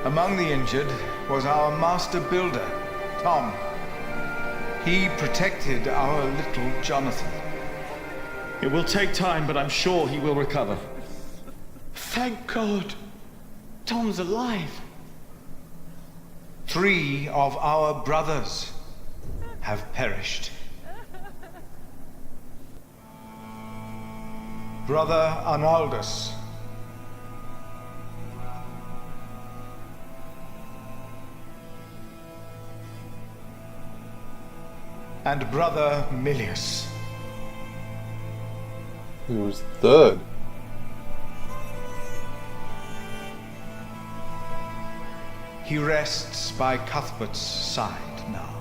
Among the injured was our master builder, Tom. He protected our little Jonathan. It will take time, but I'm sure he will recover. Thank God. Tom's alive. 3 of our brothers have perished. Brother Arnaldus. And Brother Milius. Who was third? He rests by Cuthbert's side now.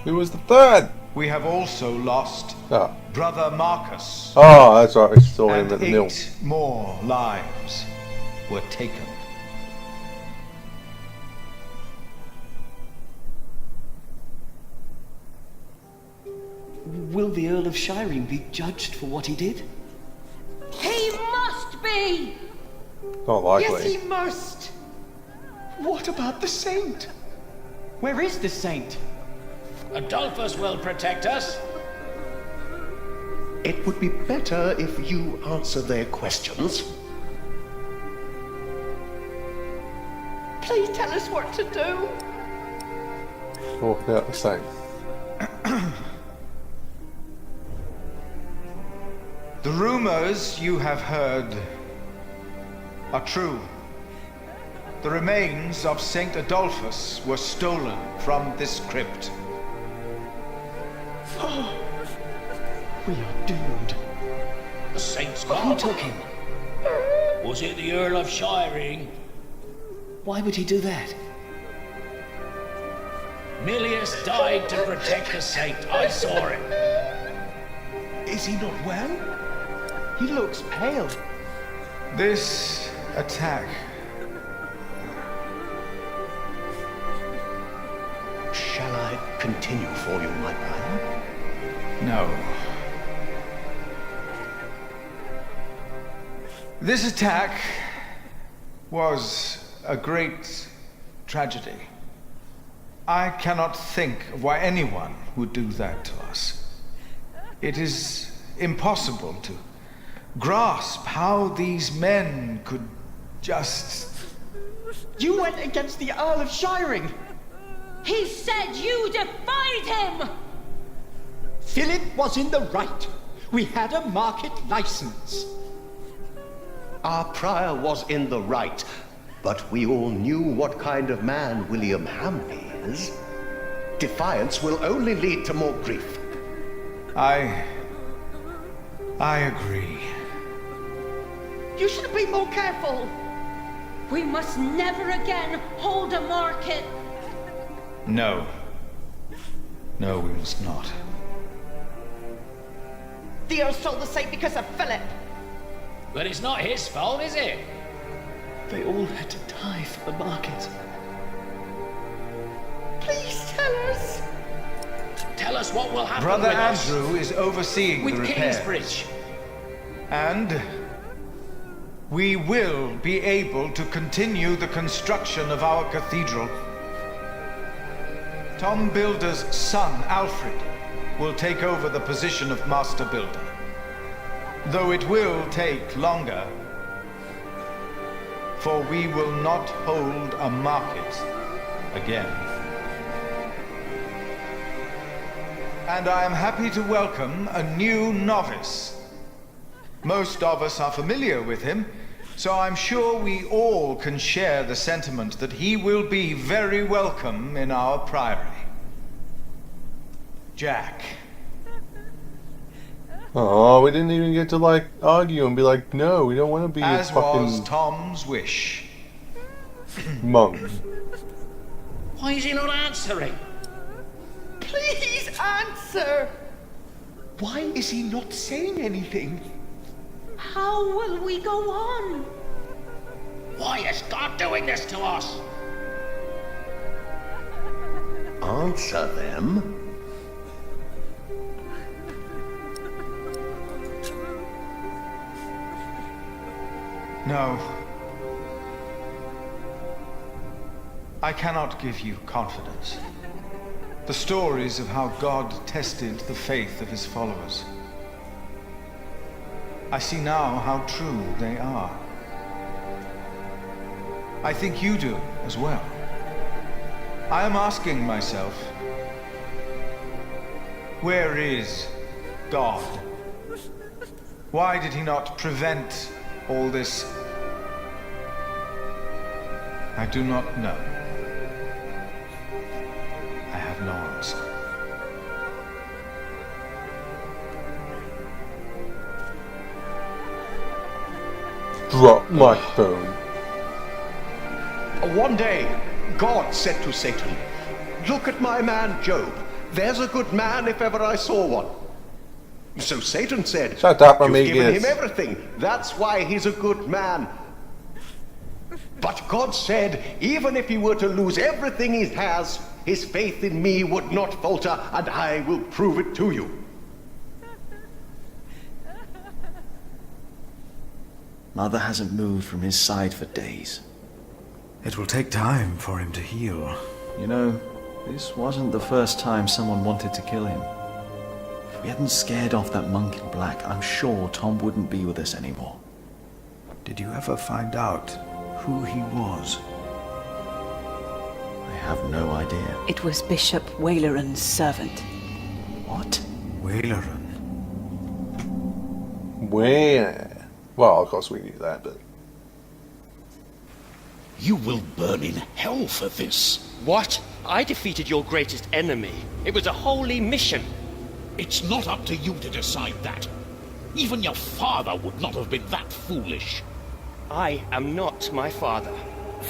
Who was the third? We have also lost Brother Marcus. Oh, that's right. I saw him at the mill. 8 more lives were taken. Will the Earl of Shiring be judged for what he did? He must be! Not likely. Yes, he must! What about the saint? Where is the saint? Adolphus will protect us. It would be better if you answer their questions. Please tell us what to do. Talk about the same. The rumors you have heard are true. The remains of Saint Adolphus were stolen from this crypt. Oh, we are doomed. The saint's Are gone. you talking? Was it the Earl of Shiring? Why would he do that? Milius died to protect the saint. I saw it. Is he not well? He looks pale. This attack Shall I continue for you, my brother? No. This attack was a great tragedy. I cannot think of why anyone would do that to us. It is impossible to grasp how these men could just... You went against the Earl of Shiring! He said you defied him! Philip was in the right. We had a market license. Our prior was in the right, but we all knew what kind of man William Hamley is. Defiance will only lead to more grief. I agree. You should be more careful. We must never again hold a market. No. No, we must not. The Earl stole the saint because of Philip. But it's not his fault, is it? They all had to die for the market. Please tell us. Tell us what will happen Brother with us. Andrew is overseeing With the repairs. Kingsbridge. And we will be able to continue the construction of our cathedral. Tom Builder's son, Alfred, will take over the position of Master Builder. Though it will take longer, for we will not hold a market again. And I am happy to welcome a new novice. Most of us are familiar with him, so I'm sure we all can share the sentiment that he will be very welcome in our priory. Jack. Oh, we didn't even get to, like, argue and be like, no, we don't want to be As a fucking was Tom's wish. monk. Why is he not answering? Please answer! Why is he not saying anything? How will we go on? Why is God doing this to us? Answer them? No. I cannot give you confidence. The stories of how God tested the faith of his followers. I see now how true they are. I think you do as well. I am asking myself, where is God? Why did he not prevent all this? I do not know. I have no answer. Drop microphone. One day, God said to Satan, "Look at my man Job. There's a good man if ever I saw one." So Satan said, "Shut up, You've amigues. given him everything. That's why he's a good man." But God said, even if he were to lose everything he has, his faith in me would not falter, and I will prove it to you. Mother hasn't moved from his side for days. It will take time for him to heal. You know, this wasn't the first time someone wanted to kill him. If we hadn't scared off that monk in black, I'm sure Tom wouldn't be with us anymore. Did you ever find out who he was? I have no idea. It was Bishop Waleran's servant. What? Waleran? Where? Well, of course we knew that, but... You will burn in hell for this. What? I defeated your greatest enemy. It was a holy mission. It's not up to you to decide that. Even your father would not have been that foolish. I am not my father.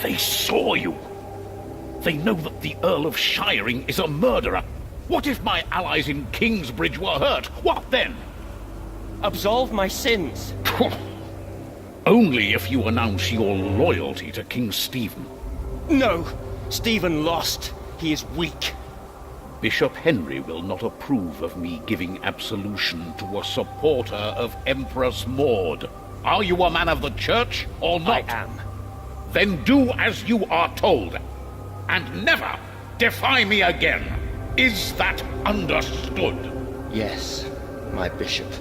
They saw you. They know that the Earl of Shiring is a murderer. What if my allies in Kingsbridge were hurt? What then? Absolve my sins. Only if you announce your loyalty to King Stephen. No! Stephen lost. He is weak. Bishop Henry will not approve of me giving absolution to a supporter of Empress Maud. Are you a man of the church or not? I am. Then do as you are told. And never defy me again. Is that understood? Yes, my bishop.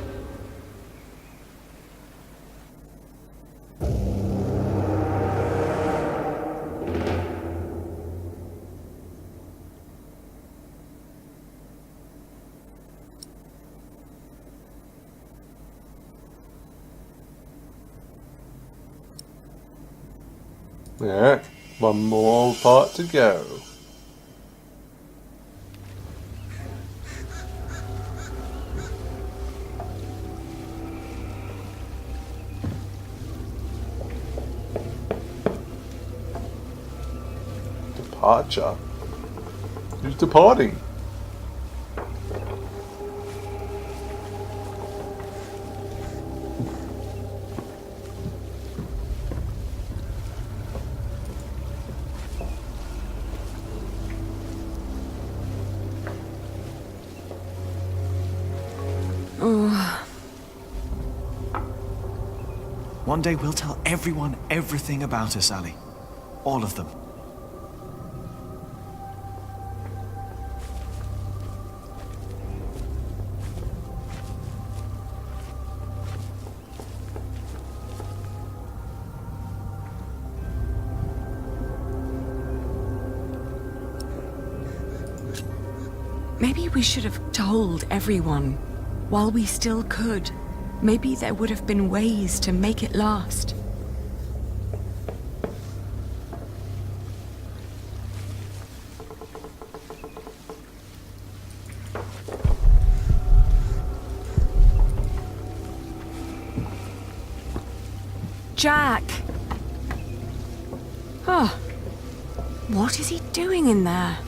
Yeah, one more part to go. Departure? Who's departing? One day we'll tell everyone everything about us, Ali. All of them. Maybe we should have told everyone while we still could. Maybe there would have been ways to make it last. Jack! Oh, what is he doing in there?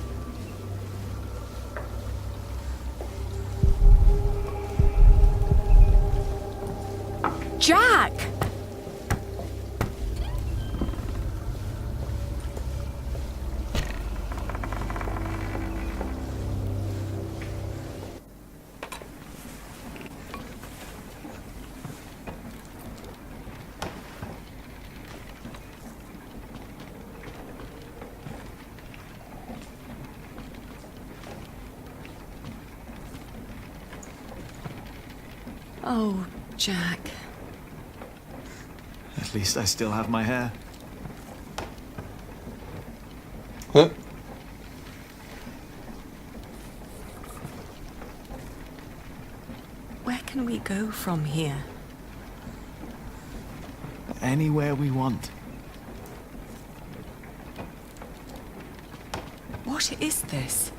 Jack! Oh, Jack. At least I still have my hair. Huh? Where can we go from here? Anywhere we want. What is this?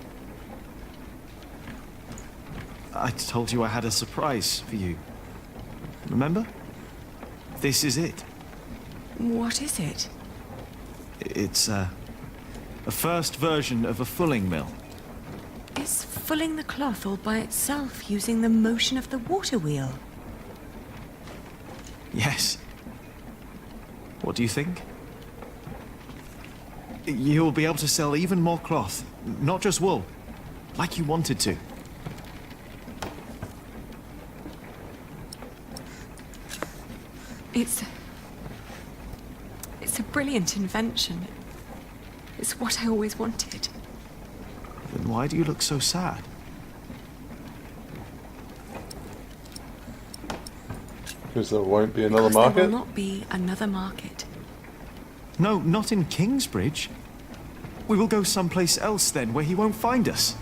I told you I had a surprise for you. Remember? This is it. What is it? It's a first version of a fulling mill. Is fulling the cloth all by itself using the motion of the water wheel? Yes. What do you think? You'll be able to sell even more cloth, not just wool, like you wanted to. It's a brilliant invention. It's what I always wanted. Then why do you look so sad? Because there won't be another Because market? there will not be another market. No, not in Kingsbridge. We will go someplace else then, where he won't find us.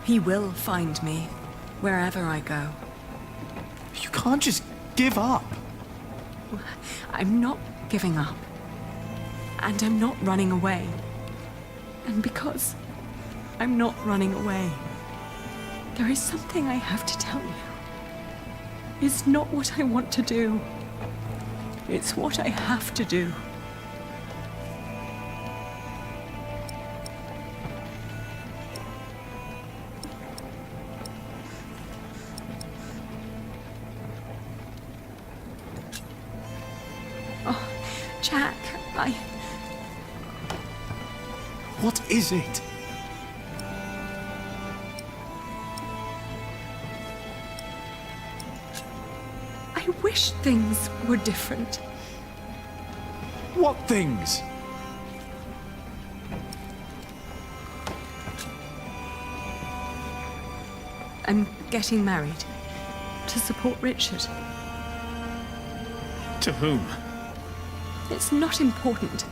He will find me, wherever I go. You can't just give up. I'm not giving up. And I'm not running away. And because I'm not running away, there is something I have to tell you. It's not what I want to do. It's what I have to do. Oh, Jack, What is it? I wish things were different. What things? I'm getting married to support Richard. To whom? It's not important.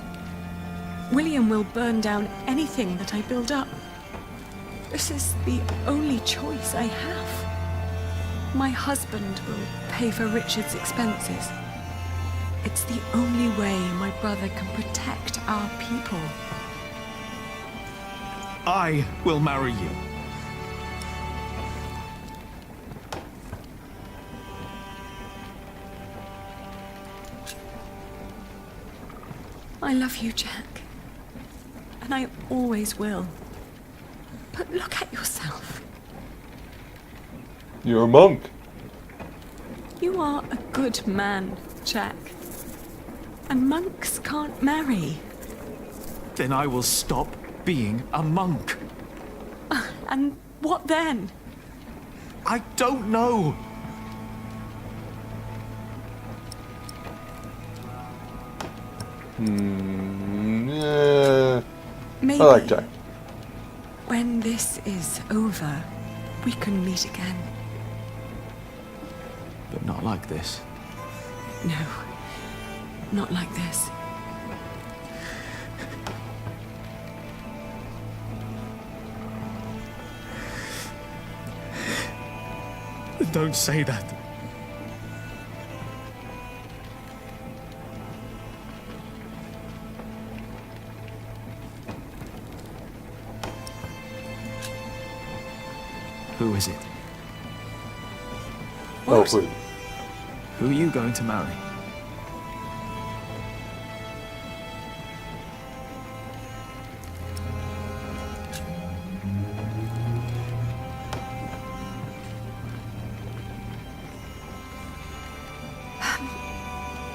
William will burn down anything that I build up. This is the only choice I have. My husband will pay for Richard's expenses. It's the only way my brother can protect our people. I will marry you. I love you, Jack. And I always will. But look at yourself. You're a monk. You are a good man, Jack. And monks can't marry. Then I will stop being a monk. And what then? I don't know. Maybe I like Jack. when this is over, we can meet again. But not like this. No, not like this. Don't say that. Who is it? Oh, wait. Who are you going to marry?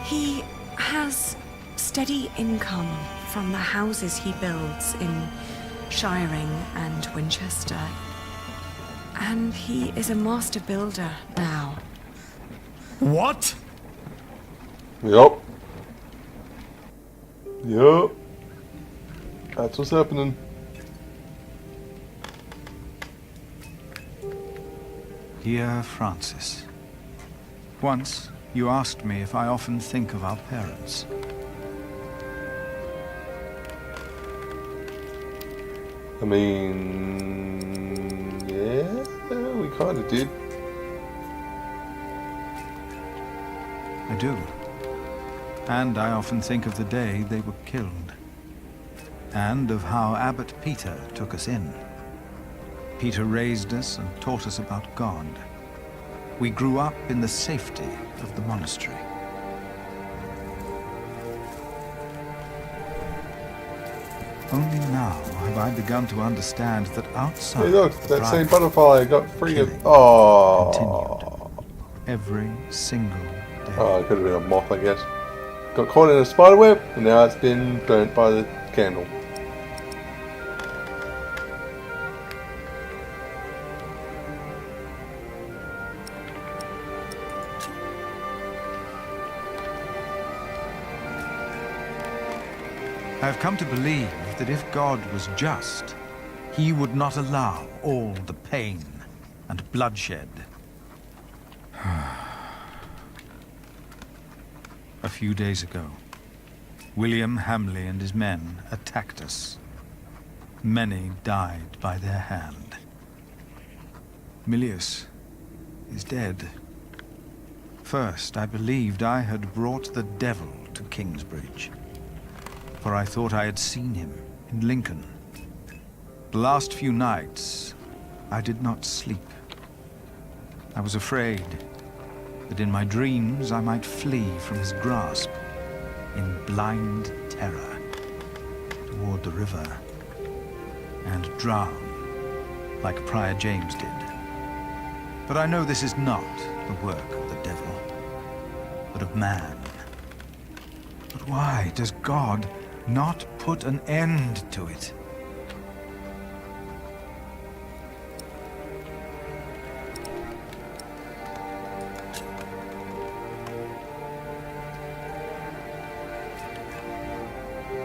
He has steady income from the houses he builds in Shiring and Winchester. And he is a master builder now. What? Yup. Yup. That's what's happening. Dear Francis, once you asked me if I often think of our parents. I mean, yeah, we kind of did. I do. And I often think of the day they were killed. And of how Abbot Peter took us in. Peter raised us and taught us about God. We grew up in the safety of the monastery. Only now have I begun to understand that outside Hey look, the that same private, butterfly got free of... Oh. continued every single day. Oh, it could have been a moth, I guess. Got caught in a spider web, and now it's been burnt by the candle. I have come to believe that if God was just, he would not allow all the pain and bloodshed. A few days ago, William Hamley and his men attacked us. Many died by their hand. Milius is dead. First, I believed I had brought the devil to Kingsbridge, for I thought I had seen him in Lincoln. The last few nights, I did not sleep. I was afraid that in my dreams I might flee from his grasp in blind terror toward the river and drown like Prior James did. But I know this is not the work of the devil, but of man. But why does God not put an end to it?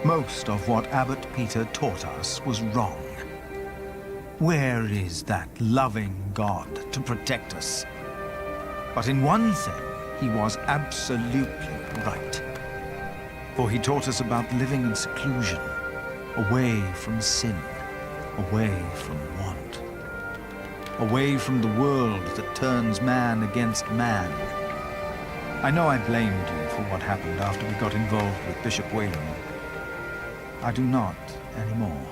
Most of what Abbot Peter taught us was wrong. Where is that loving God to protect us? But in one thing, he was absolutely right. For he taught us about living in seclusion, away from sin, away from want, away from the world that turns man against man. I know I blamed you for what happened after we got involved with Bishop Whalen. I do not anymore.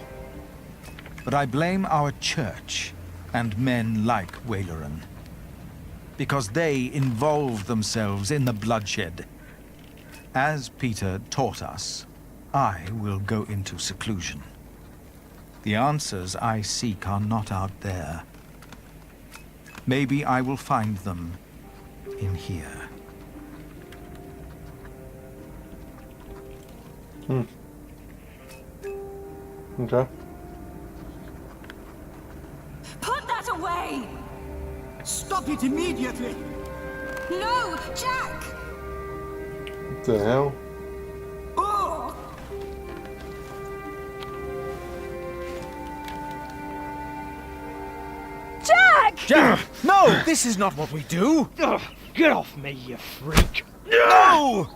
But I blame our church and men like Whaleran, because they involved themselves in the bloodshed. As Peter taught us, I will go into seclusion. The answers I seek are not out there. Maybe I will find them in here. Okay. Put that away! Stop it immediately! No, Jack! What the hell? Oh! Jack! Jack! No! This is not what we do! Ugh, get off me, you freak! No!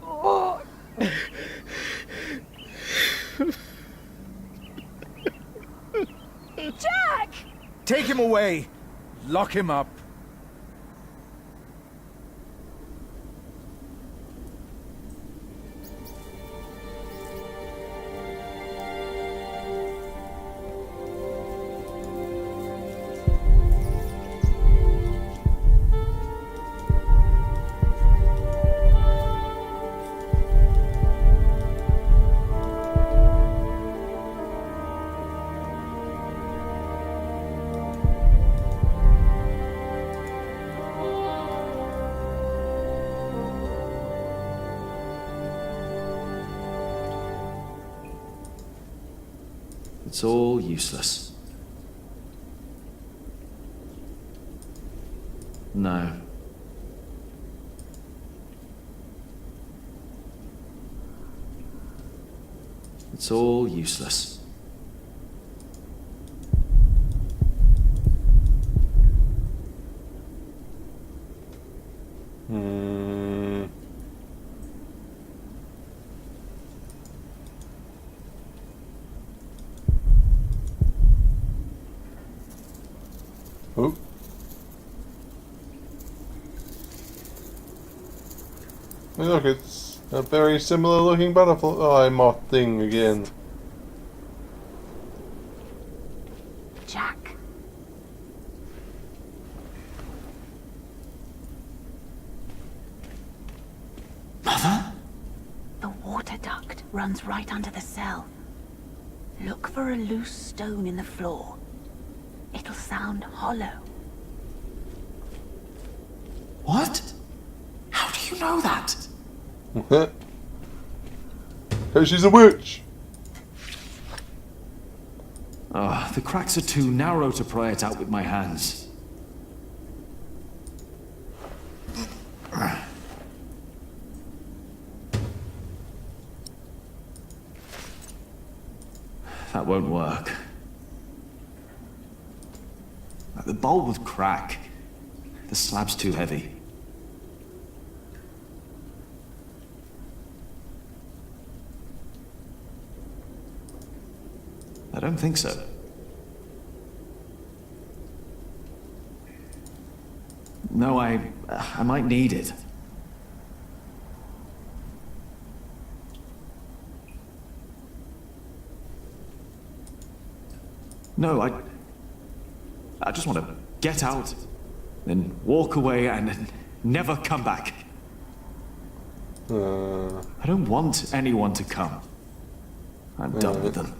Oh. Jack! Take him away! Lock him up. It's all useless. No. It's all useless. Oh. Hey, look, it's a very similar looking butterfly moth thing again. Jack. Mother? The water duct runs right under the cell. Look for a loose stone in the floor. It'll sound hollow. What? How do you know that? Because she's a witch. Ah, the cracks are too narrow to pry it out with my hands. That won't work. The bowl would crack. The slab's too heavy. I don't think so. No, I might need it. No, I just want to get out, then walk away and never come back. I don't want anyone to come. I'm done with them.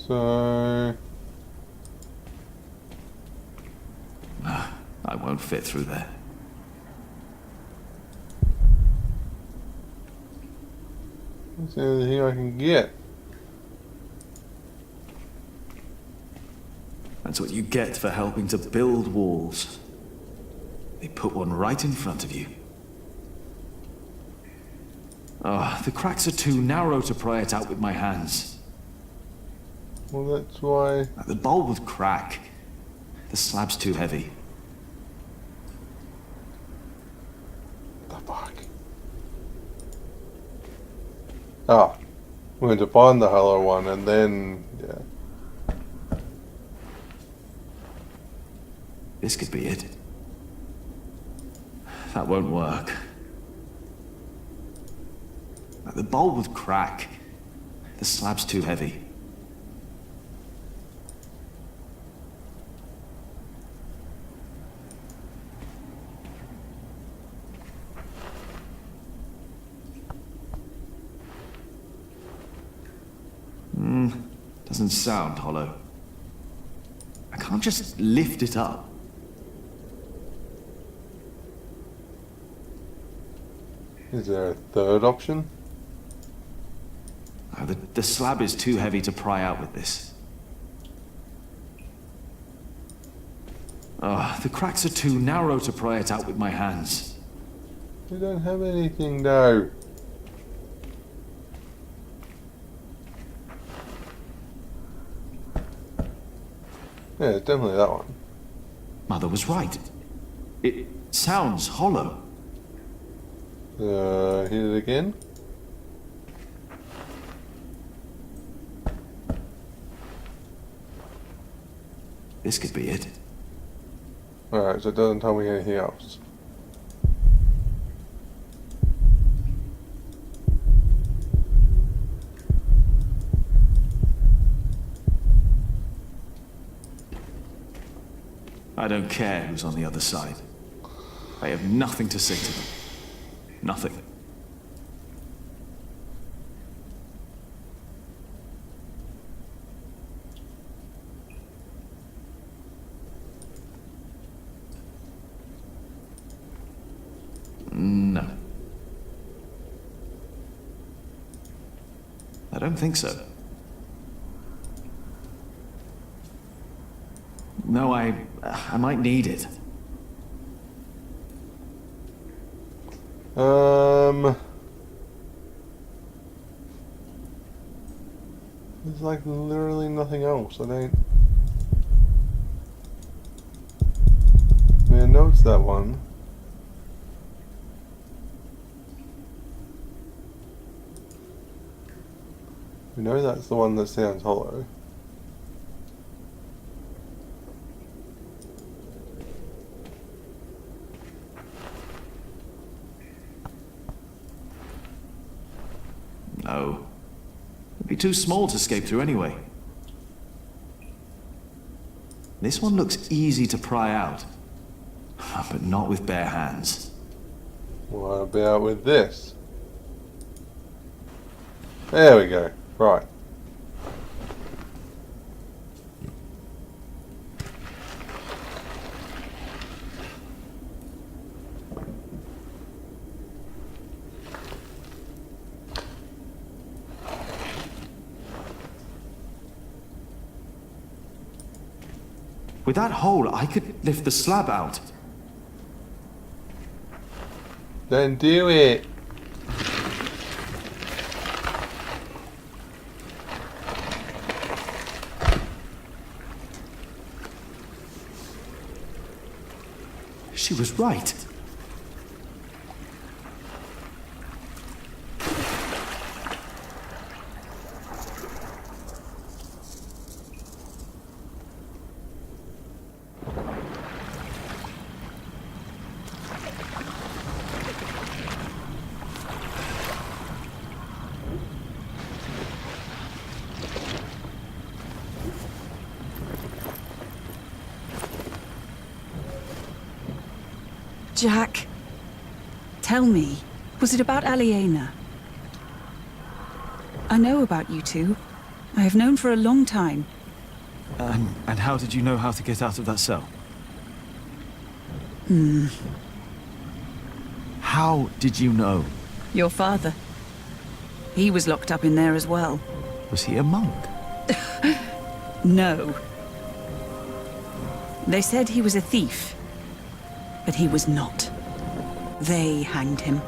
So... I won't fit through there. That's the only thing I can get. That's what you get for helping to build walls. They put one right in front of you. Ah, the cracks are too narrow to pry it out with my hands. Well, that's why... The bowl would crack. The slab's too heavy. The fuck? Ah, we're going to find the hollow one and then... yeah. This could be it. That won't work. The bowl would crack. The slab's too heavy. Doesn't sound hollow. I can't just lift it up. Is there a third option? The slab is too heavy to pry out with this. Ah, the cracks are too narrow to pry it out with my hands. We don't have anything now. Yeah, it's definitely that one. Mother was right. It sounds hollow. Hit it again. This could be it. Alright, so it doesn't tell me anything else. I don't care who's on the other side. I have nothing to say to them. Nothing. No. I don't think so. No, I might need it. There's like literally nothing else. I know it's that one. We know that's the one that sounds hollow. No. It'd be too small to escape through anyway. This one looks easy to pry out, but not with bare hands. What about with this? There we go. Right. With that hole, I could lift the slab out. Then do it. She was right. Jack, tell me, was it about Aliena? I know about you two. I have known for a long time. And how did you know how to get out of that cell? How did you know? Your father. He was locked up in there as well. Was he a monk? No. They said he was a thief. But he was not. They hanged him.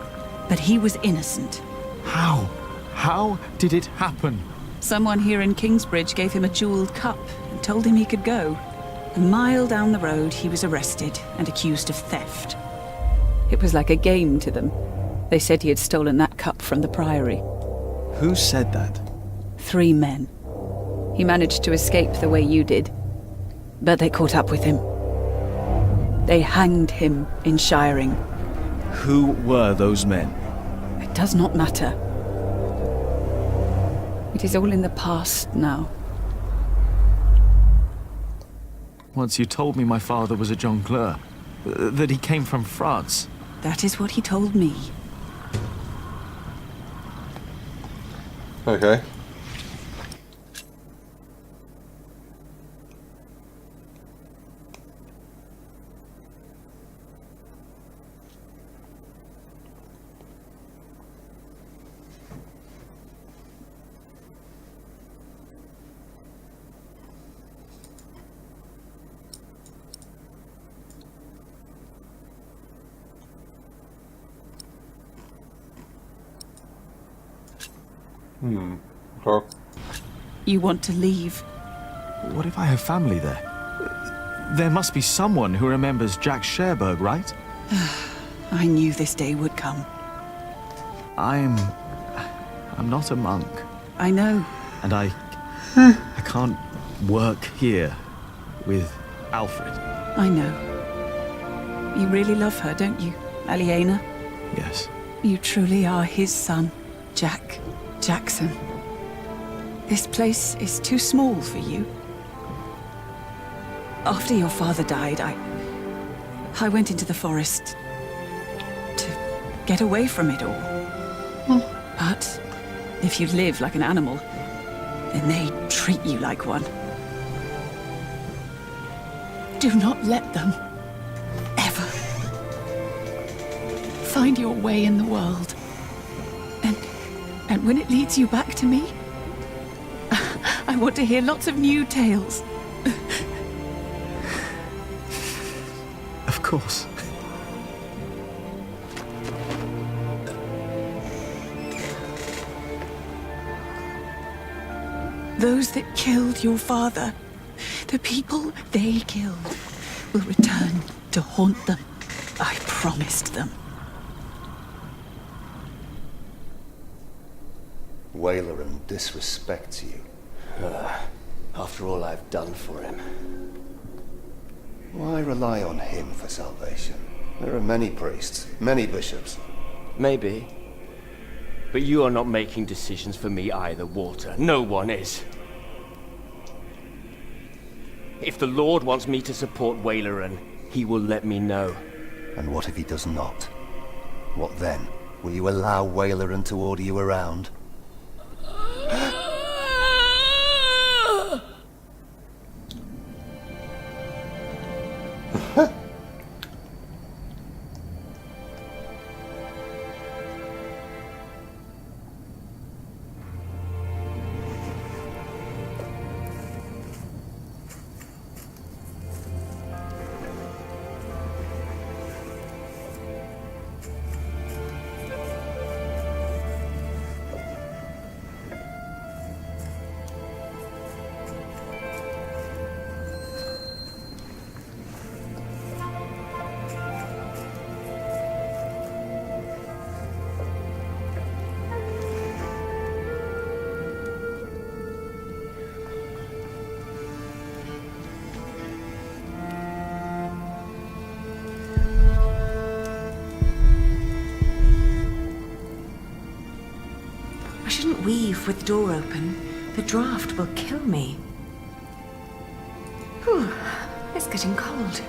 But he was innocent. How? How did it happen? Someone here in Kingsbridge gave him a jeweled cup and told him he could go. A mile down the road, he was arrested and accused of theft. It was like a game to them. They said he had stolen that cup from the priory. Who said that? 3 men. He managed to escape the way you did. But they caught up with him. They hanged him in Shiring. Who were those men? It does not matter. It is all in the past now. Once you told me my father was a jongleur, that he came from France. That is what he told me. Okay. Okay. You want to leave? What if I have family there? There must be someone who remembers Jack Sherberg, right? I knew this day would come. I'm not a monk. I know. And I can't work here with Alfred. I know. You really love her, don't you, Aliena? Yes. You truly are his son, Jack Jackson. This place is too small for you. After your father died, I went into the forest to get away from it all. But if you live like an animal, then they treat you like one. Do not let them ever find your way in the world. And when it leads you back to me, I want to hear lots of new tales. Of course. Those that killed your father, the people they killed, will return to haunt them. I promised them. Waileran disrespects you. After all I've done for him. Why rely on him for salvation? There are many priests, many bishops. Maybe. But you are not making decisions for me either, Walter. No one is. If the Lord wants me to support Waileran, he will let me know. And what if he does not? What then? Will you allow Waileran to order you around? I shouldn't weave with the door open. The draft will kill me. Whew, it's getting cold.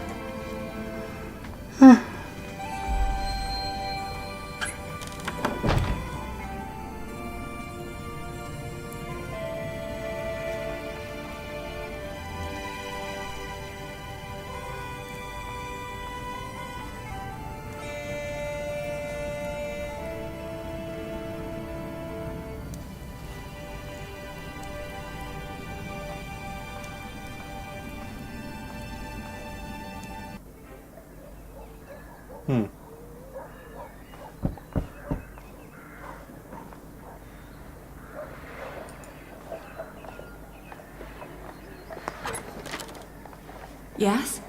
Yes?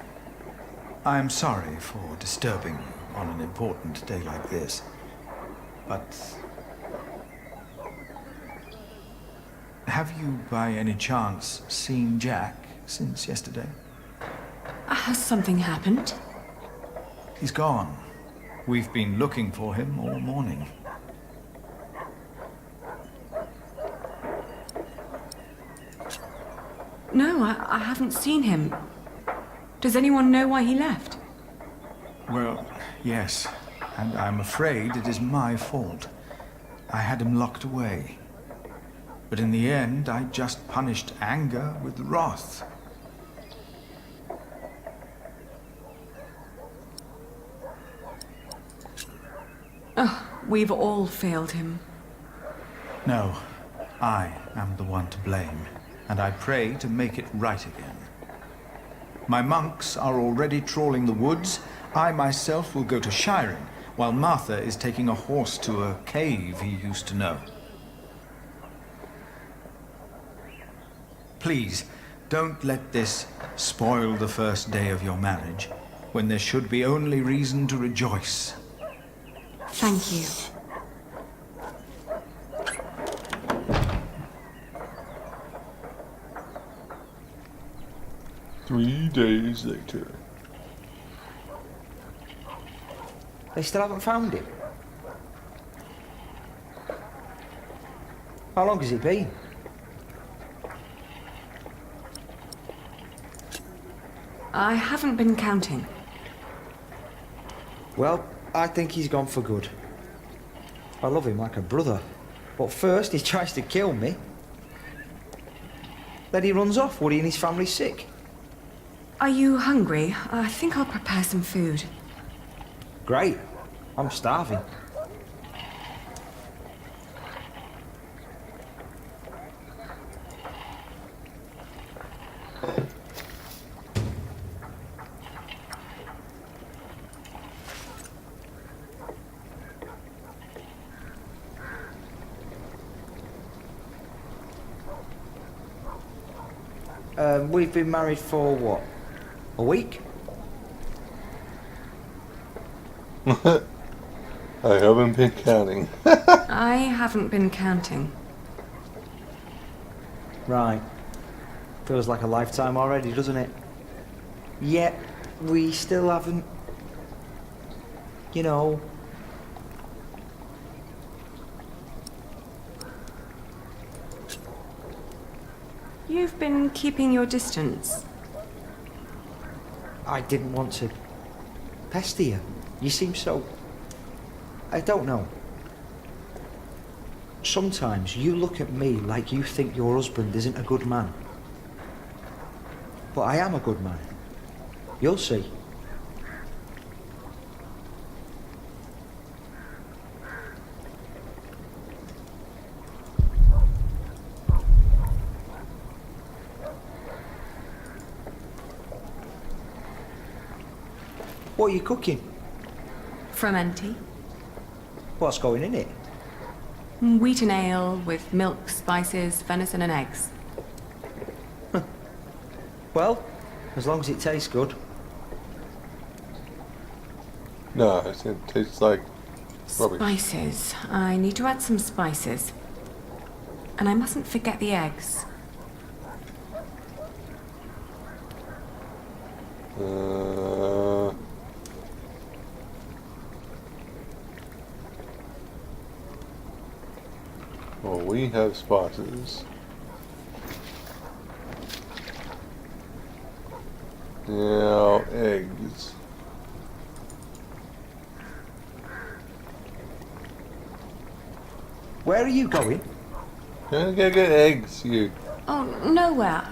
I am sorry for disturbing you on an important day like this, but have you by any chance seen Jack since yesterday? Has something happened? He's gone. We've been looking for him all morning. No, I haven't seen him. Does anyone know why he left? Well, yes, and I'm afraid it is my fault. I had him locked away. But in the end, I just punished anger with wrath. Oh, we've all failed him. No, I am the one to blame, and I pray to make it right again. My monks are already trawling the woods. I myself will go to Shiring, while Martha is taking a horse to a cave he used to know. Please, don't let this spoil the first day of your marriage, when there should be only reason to rejoice. Thank you. 3 days later. They still haven't found him? How long has it been? I haven't been counting. Well, I think he's gone for good. I love him like a brother. But first he tries to kill me. Then he runs off. Woody and his family's sick. Are you hungry? I think I'll prepare some food. Great. I'm starving. We've been married for what? A week? I haven't been counting. I haven't been counting. Right. Feels like a lifetime already, doesn't it? Yet, we still haven't... You know... You've been keeping your distance. I didn't want to pester you. You seem so... I don't know. Sometimes you look at me like you think your husband isn't a good man. But I am a good man. You'll see. What are you cooking? Frumenti. What's going in it? Wheaten ale with milk, spices, venison and eggs. Well, as long as it tastes good. No, it tastes like rubbish. Spices. I need to add some spices. And I mustn't forget the eggs. Well, we have spices. Now, eggs. Where are you going? Gonna go get eggs, you. Oh, nowhere.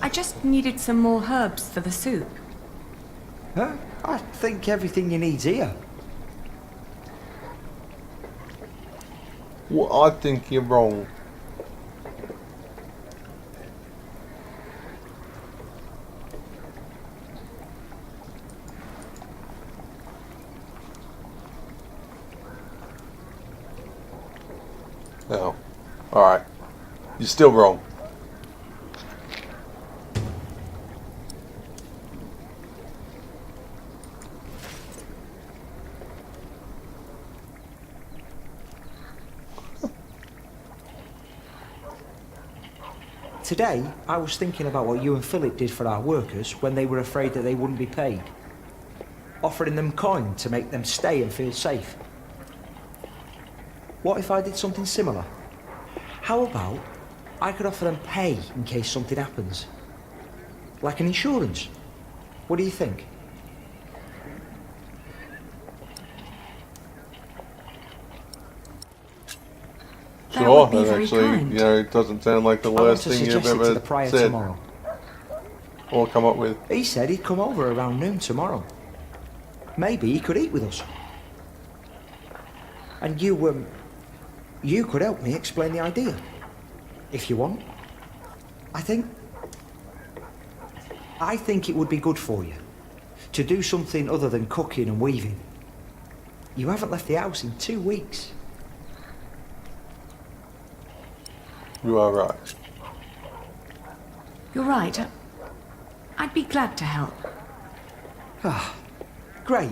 I just needed some more herbs for the soup. Huh? I think everything you need's here. Well, I think you're wrong. Oh. Alright. You're still wrong. Today, I was thinking about what you and Philip did for our workers when they were afraid that they wouldn't be paid. Offering them coin to make them stay and feel safe. What if I did something similar? How about I could offer them pay in case something happens? Like an insurance. What do you think? Sure, that actually, you know, it doesn't sound like the worst thing you've ever said tomorrow. or come up with. He said he'd come over around noon tomorrow. Maybe he could eat with us. And you could help me explain the idea. If you want. I think it would be good for you. To do something other than cooking and weaving. You haven't left the house in 2 weeks. You are right. You're right. I'd be glad to help. Ah, great.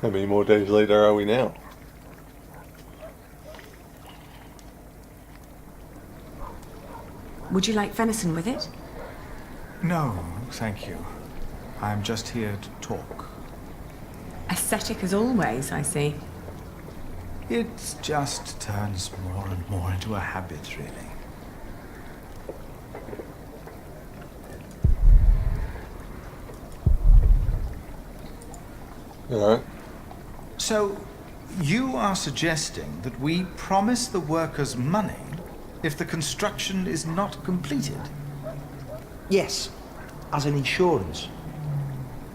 How many more days later are we now? Would you like venison with it? No, thank you. I'm just here to talk. Ascetic as always, I see. It just turns more and more into a habit, really. Alright. So, you are suggesting that we promise the workers money if the construction is not completed? Yes, as an insurance.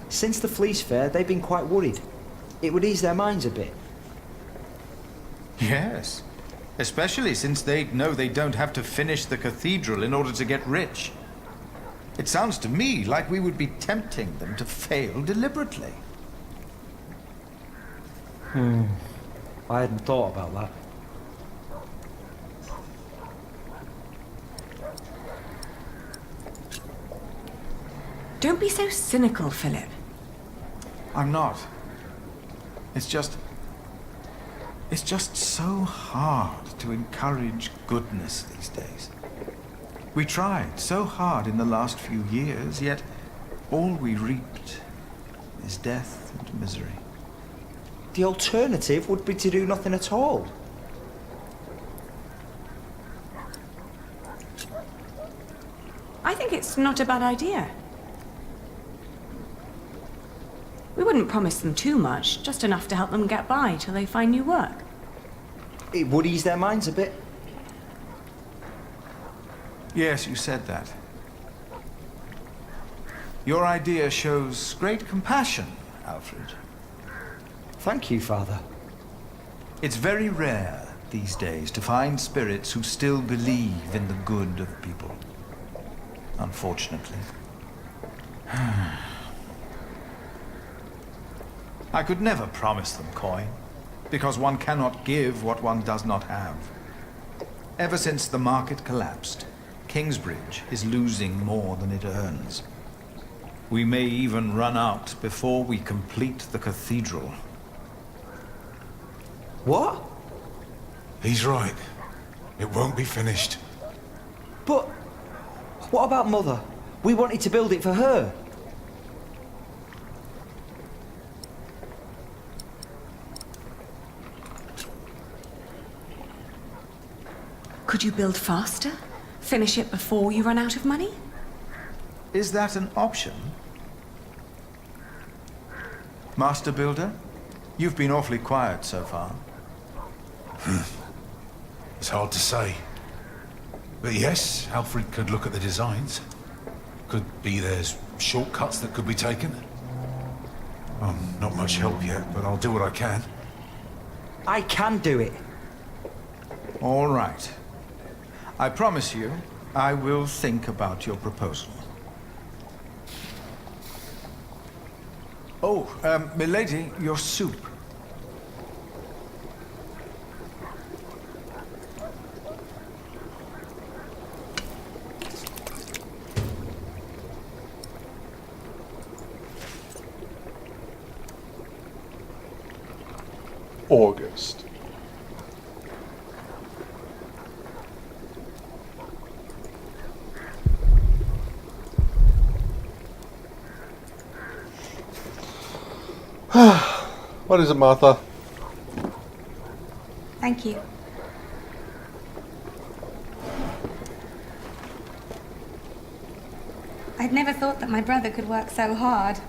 Since the Fleece Fair, they've been quite worried. It would ease their minds a bit. Yes, especially since they know they don't have to finish the cathedral in order to get rich. It sounds to me like we would be tempting them to fail deliberately. I hadn't thought about that. Don't be so cynical, Philip. I'm not. It's just so hard to encourage goodness these days. We tried so hard in the last few years, yet all we reaped is death and misery. The alternative would be to do nothing at all. I think it's not a bad idea. We wouldn't promise them too much, just enough to help them get by till they find new work. It would ease their minds a bit. Yes, you said that. Your idea shows great compassion, Alfred. Thank you, Father. It's very rare these days to find spirits who still believe in the good of people. Unfortunately. I could never promise them coin, because one cannot give what one does not have. Ever since the market collapsed, Kingsbridge is losing more than it earns. We may even run out before we complete the cathedral. What? He's right. It won't be finished. But what about Mother? We wanted to build it for her. Could you build faster? Finish it before you run out of money? Is that an option? Master Builder? You've been awfully quiet so far. It's hard to say. But yes, Alfred could look at the designs. Could be there's shortcuts that could be taken. I'm not much help yet, but I'll do what I can. I can do it. All right. I promise you, I will think about your proposal. Oh, milady, your soup. August. What is it, Martha? Thank you. I'd never thought that my brother could work so hard.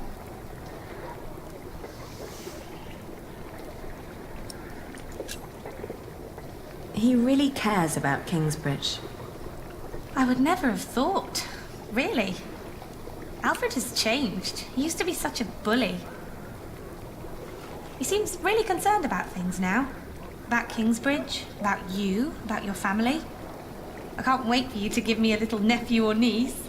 He really cares about Kingsbridge. I would never have thought. Really. Alfred has changed. He used to be such a bully. He seems really concerned about things now. About Kingsbridge, about you, about your family. I can't wait for you to give me a little nephew or niece.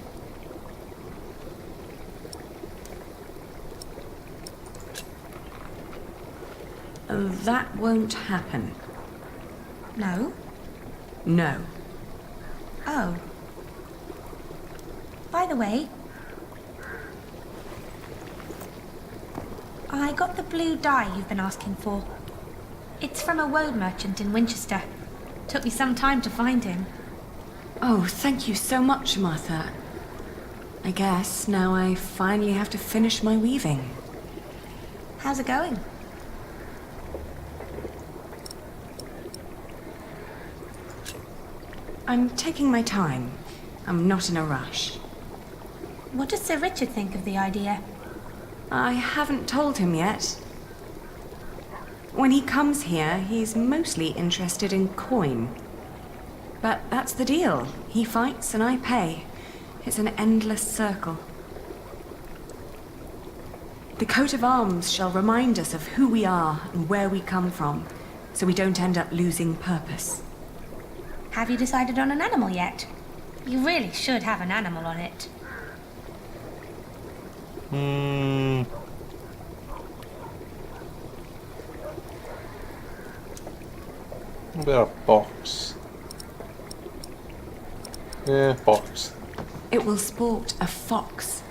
That won't happen. No? No. Oh. By the way, I got the blue dye you've been asking for. It's from a woad merchant in Winchester. Took me some time to find him. Oh, thank you so much, Martha. I guess now I finally have to finish my weaving. How's it going? I'm taking my time. I'm not in a rush. What does Sir Richard think of the idea? I haven't told him yet. When he comes here, he's mostly interested in coin. But that's the deal. He fights and I pay. It's an endless circle. The coat of arms shall remind us of who we are and where we come from, so we don't end up losing purpose. Have you decided on an animal yet? You really should have an animal on it. What about a box? Yeah, box. It will sport a fox.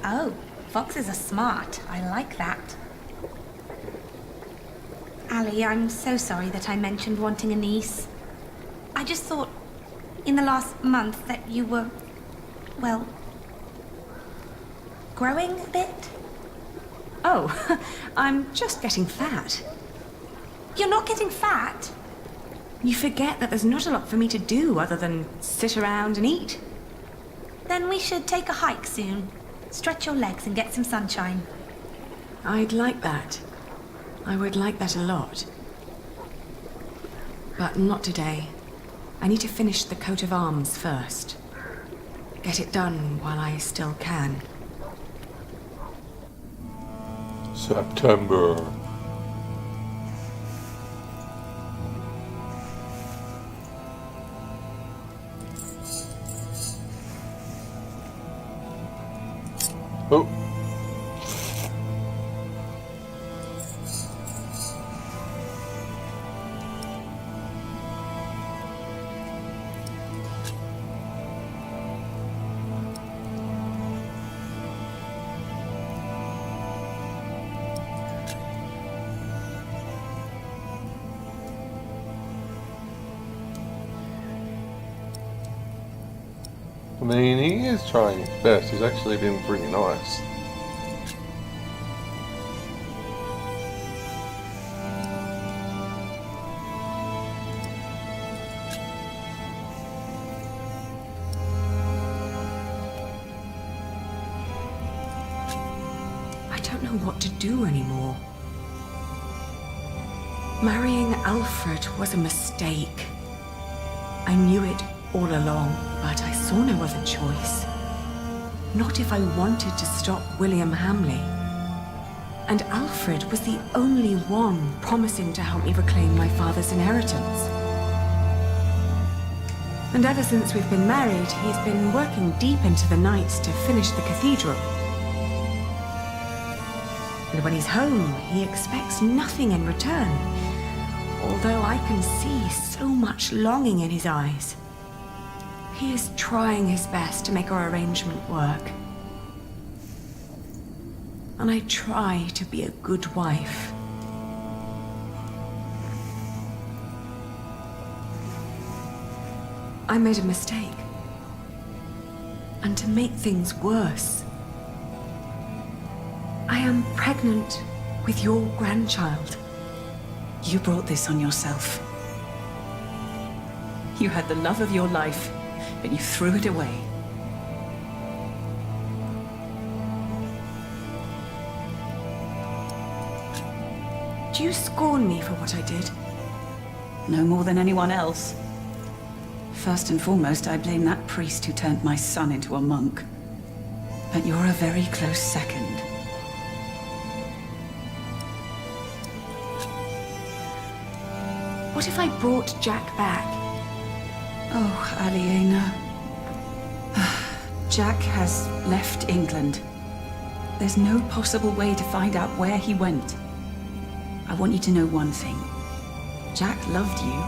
Oh, foxes are smart. I like that. Ali, I'm so sorry that I mentioned wanting a niece. I just thought, in the last month, that you were, well, growing a bit. Oh, I'm just getting fat. You're not getting fat? You forget that there's not a lot for me to do other than sit around and eat. Then we should take a hike soon. Stretch your legs and get some sunshine. I'd like that. I would like that a lot. But not today. I need to finish the coat of arms first. Get it done while I still can. September. Oh. I mean, he is trying his best. He's actually been pretty nice. I don't know what to do anymore. Marrying Alfred was a mistake. I knew it all along, but I saw no other choice. Not if I wanted to stop William Hamley. And Alfred was the only one promising to help me reclaim my father's inheritance. And ever since we've been married, he's been working deep into the nights to finish the cathedral. And when he's home, he expects nothing in return, although I can see so much longing in his eyes. He is trying his best to make our arrangement work. And I try to be a good wife. I made a mistake. And to make things worse, I am pregnant with your grandchild. You brought this on yourself. You had the love of your life, but you threw it away. Do you scorn me for what I did? No more than anyone else. First and foremost, I blame that priest who turned my son into a monk. But you're a very close second. What if I brought Jack back? Oh, Aliena. Jack has left England. There's no possible way to find out where he went. I want you to know one thing. Jack loved you.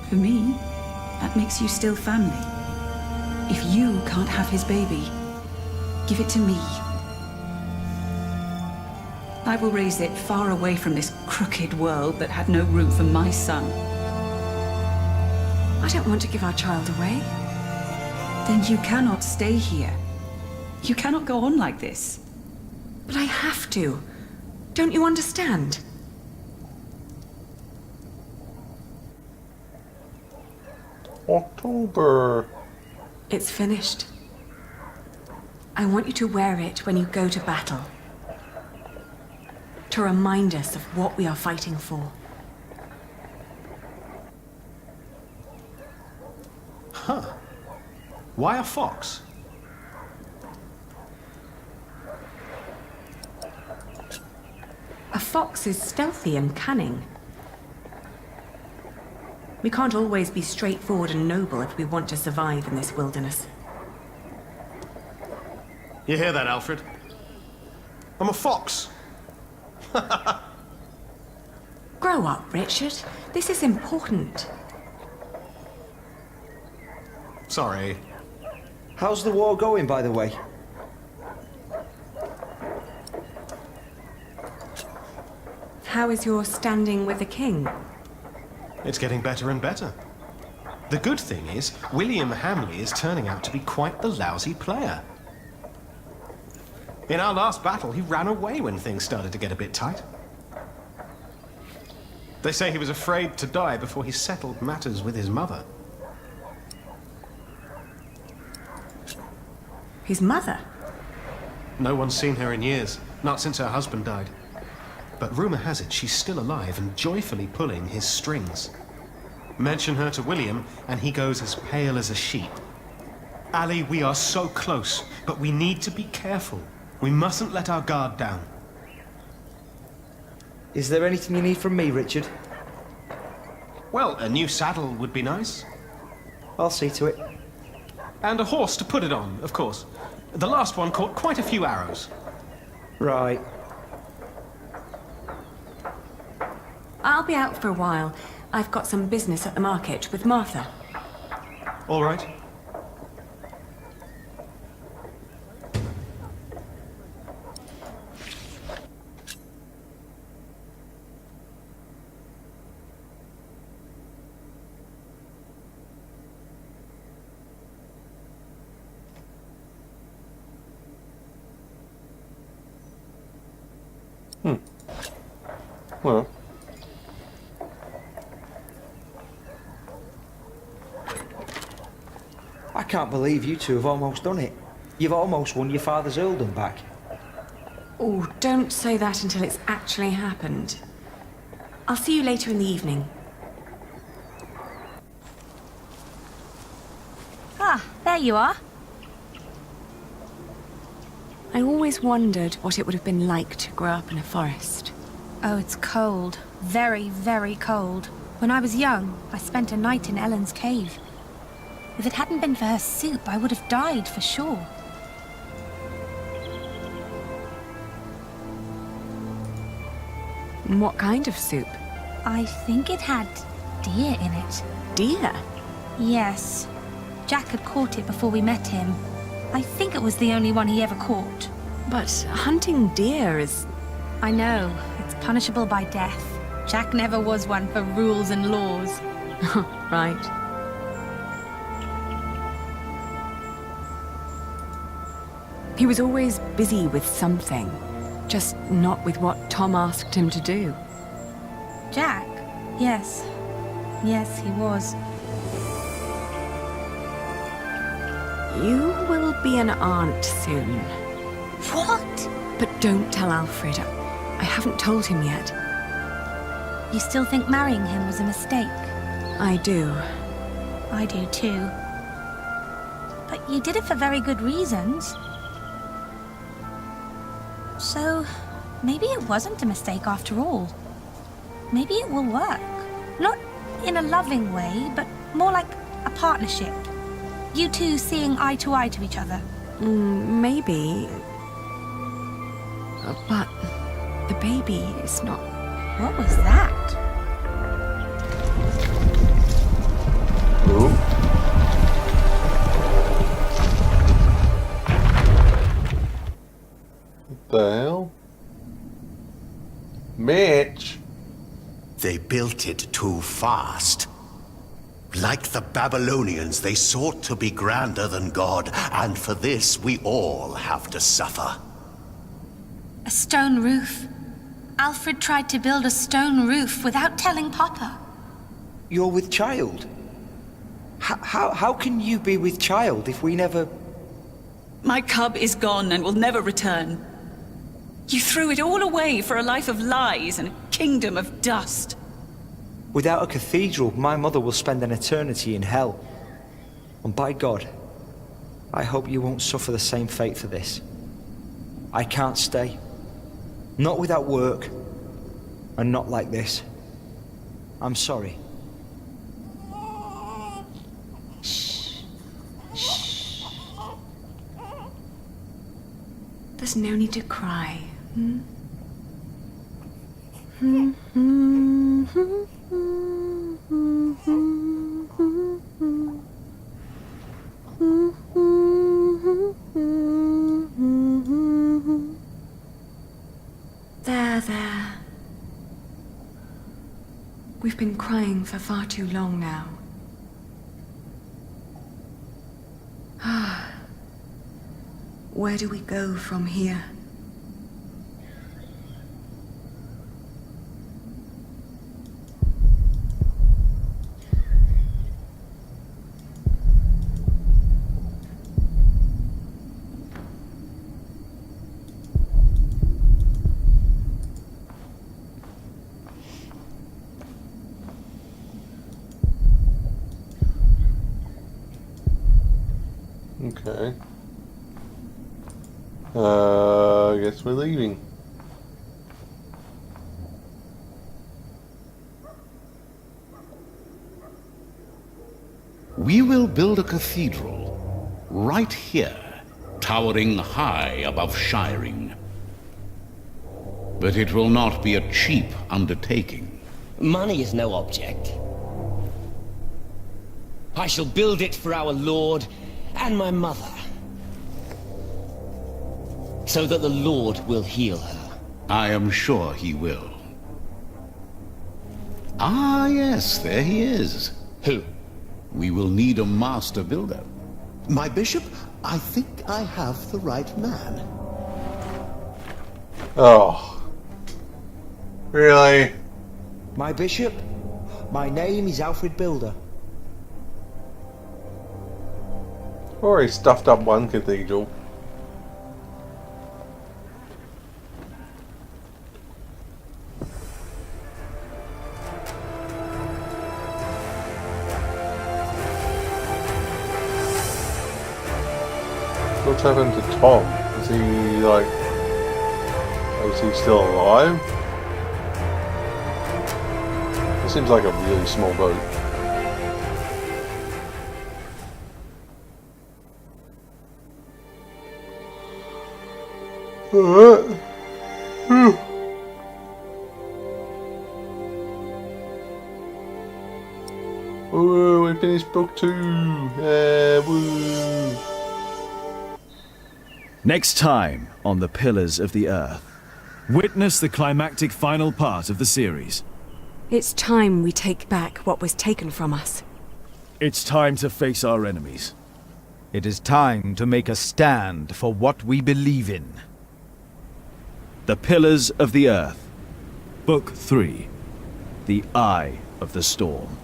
For me, that makes you still family. If you can't have his baby, give it to me. I will raise it far away from this crooked world that had no room for my son. I don't want to give our child away. Then you cannot stay here. You cannot go on like this. But I have to. Don't you understand? October. It's finished. I want you to wear it when you go to battle. To remind us of what we are fighting for. Huh. Why a fox? A fox is stealthy and cunning. We can't always be straightforward and noble if we want to survive in this wilderness. You hear that, Alfred? I'm a fox. Grow up, Richard. This is important. Sorry. How's the war going, by the way? How is your standing with the king? It's getting better and better. The good thing is, William Hamley is turning out to be quite the lousy player. In our last battle, he ran away when things started to get a bit tight. They say he was afraid to die before he settled matters with his mother. His mother? No one's seen her in years, not since her husband died. But rumor has it she's still alive and joyfully pulling his strings. Mention her to William, and he goes as pale as a sheep. Ali, we are so close, but we need to be careful. We mustn't let our guard down. Is there anything you need from me, Richard? Well, a new saddle would be nice. I'll see to it. And a horse to put it on, of course. The last one caught quite a few arrows. Right. I'll be out for a while. I've got some business at the market with Martha. All right. Well. I can't believe you two have almost done it. You've almost won your father's earldom back. Oh, don't say that until it's actually happened. I'll see you later in the evening. Ah, there you are. I always wondered what it would have been like to grow up in a forest. Oh, it's cold. Very, very cold. When I was young, I spent a night in Ellen's cave. If it hadn't been for her soup, I would have died for sure. What kind of soup? I think it had deer in it. Deer? Yes. Jack had caught it before we met him. I think it was the only one he ever caught. But hunting deer is... I know. It's punishable by death. Jack never was one for rules and laws. Right. He was always busy with something, just not with what Tom asked him to do. Jack? Yes. Yes, he was. You will be an aunt soon. What? But don't tell Alfred. I haven't told him yet. You still think marrying him was a mistake? I do. I do too. But you did it for very good reasons. So, maybe it wasn't a mistake after all. Maybe it will work. Not in a loving way, but more like a partnership. You two seeing eye to eye to each other. Maybe. But the baby is not... What was that? Ooh. What the hell? Mitch! They built it too fast. Like the Babylonians, they sought to be grander than God, and for this we all have to suffer. A stone roof. Alfred tried to build a stone roof without telling Papa. You're with child? How can you be with child if we never... My cub is gone and will never return. You threw it all away for a life of lies and a kingdom of dust. Without a cathedral, my mother will spend an eternity in hell. And by God, I hope you won't suffer the same fate for this. I can't stay. Not without work. And not like this. I'm sorry. Shh. Shh. There's no need to cry. Hmm? There. We've been crying for far too long now. Where do we go from here? Okay. I guess we're leaving. We will build a cathedral right here, towering high above Shiring. But it will not be a cheap undertaking. Money is no object. I shall build it for our Lord and my mother, so that the Lord will heal her. I am sure he will. Ah, yes, there he is. Who? We will need a master builder. My bishop, I think I have the right man. Oh. Really? My bishop? My name is Alfred Builder. Already stuffed up one cathedral. What's happened to Tom? Is he like... is he still alive? It seems like a really small boat. Alright. Woo, we finished book 2. Woo. Next time on The Pillars of the Earth. Witness the climactic final part of the series. It's time we take back what was taken from us. It's time to face our enemies. It is time to make a stand for what we believe in. The Pillars of the Earth. Book 3. The Eye of the Storm.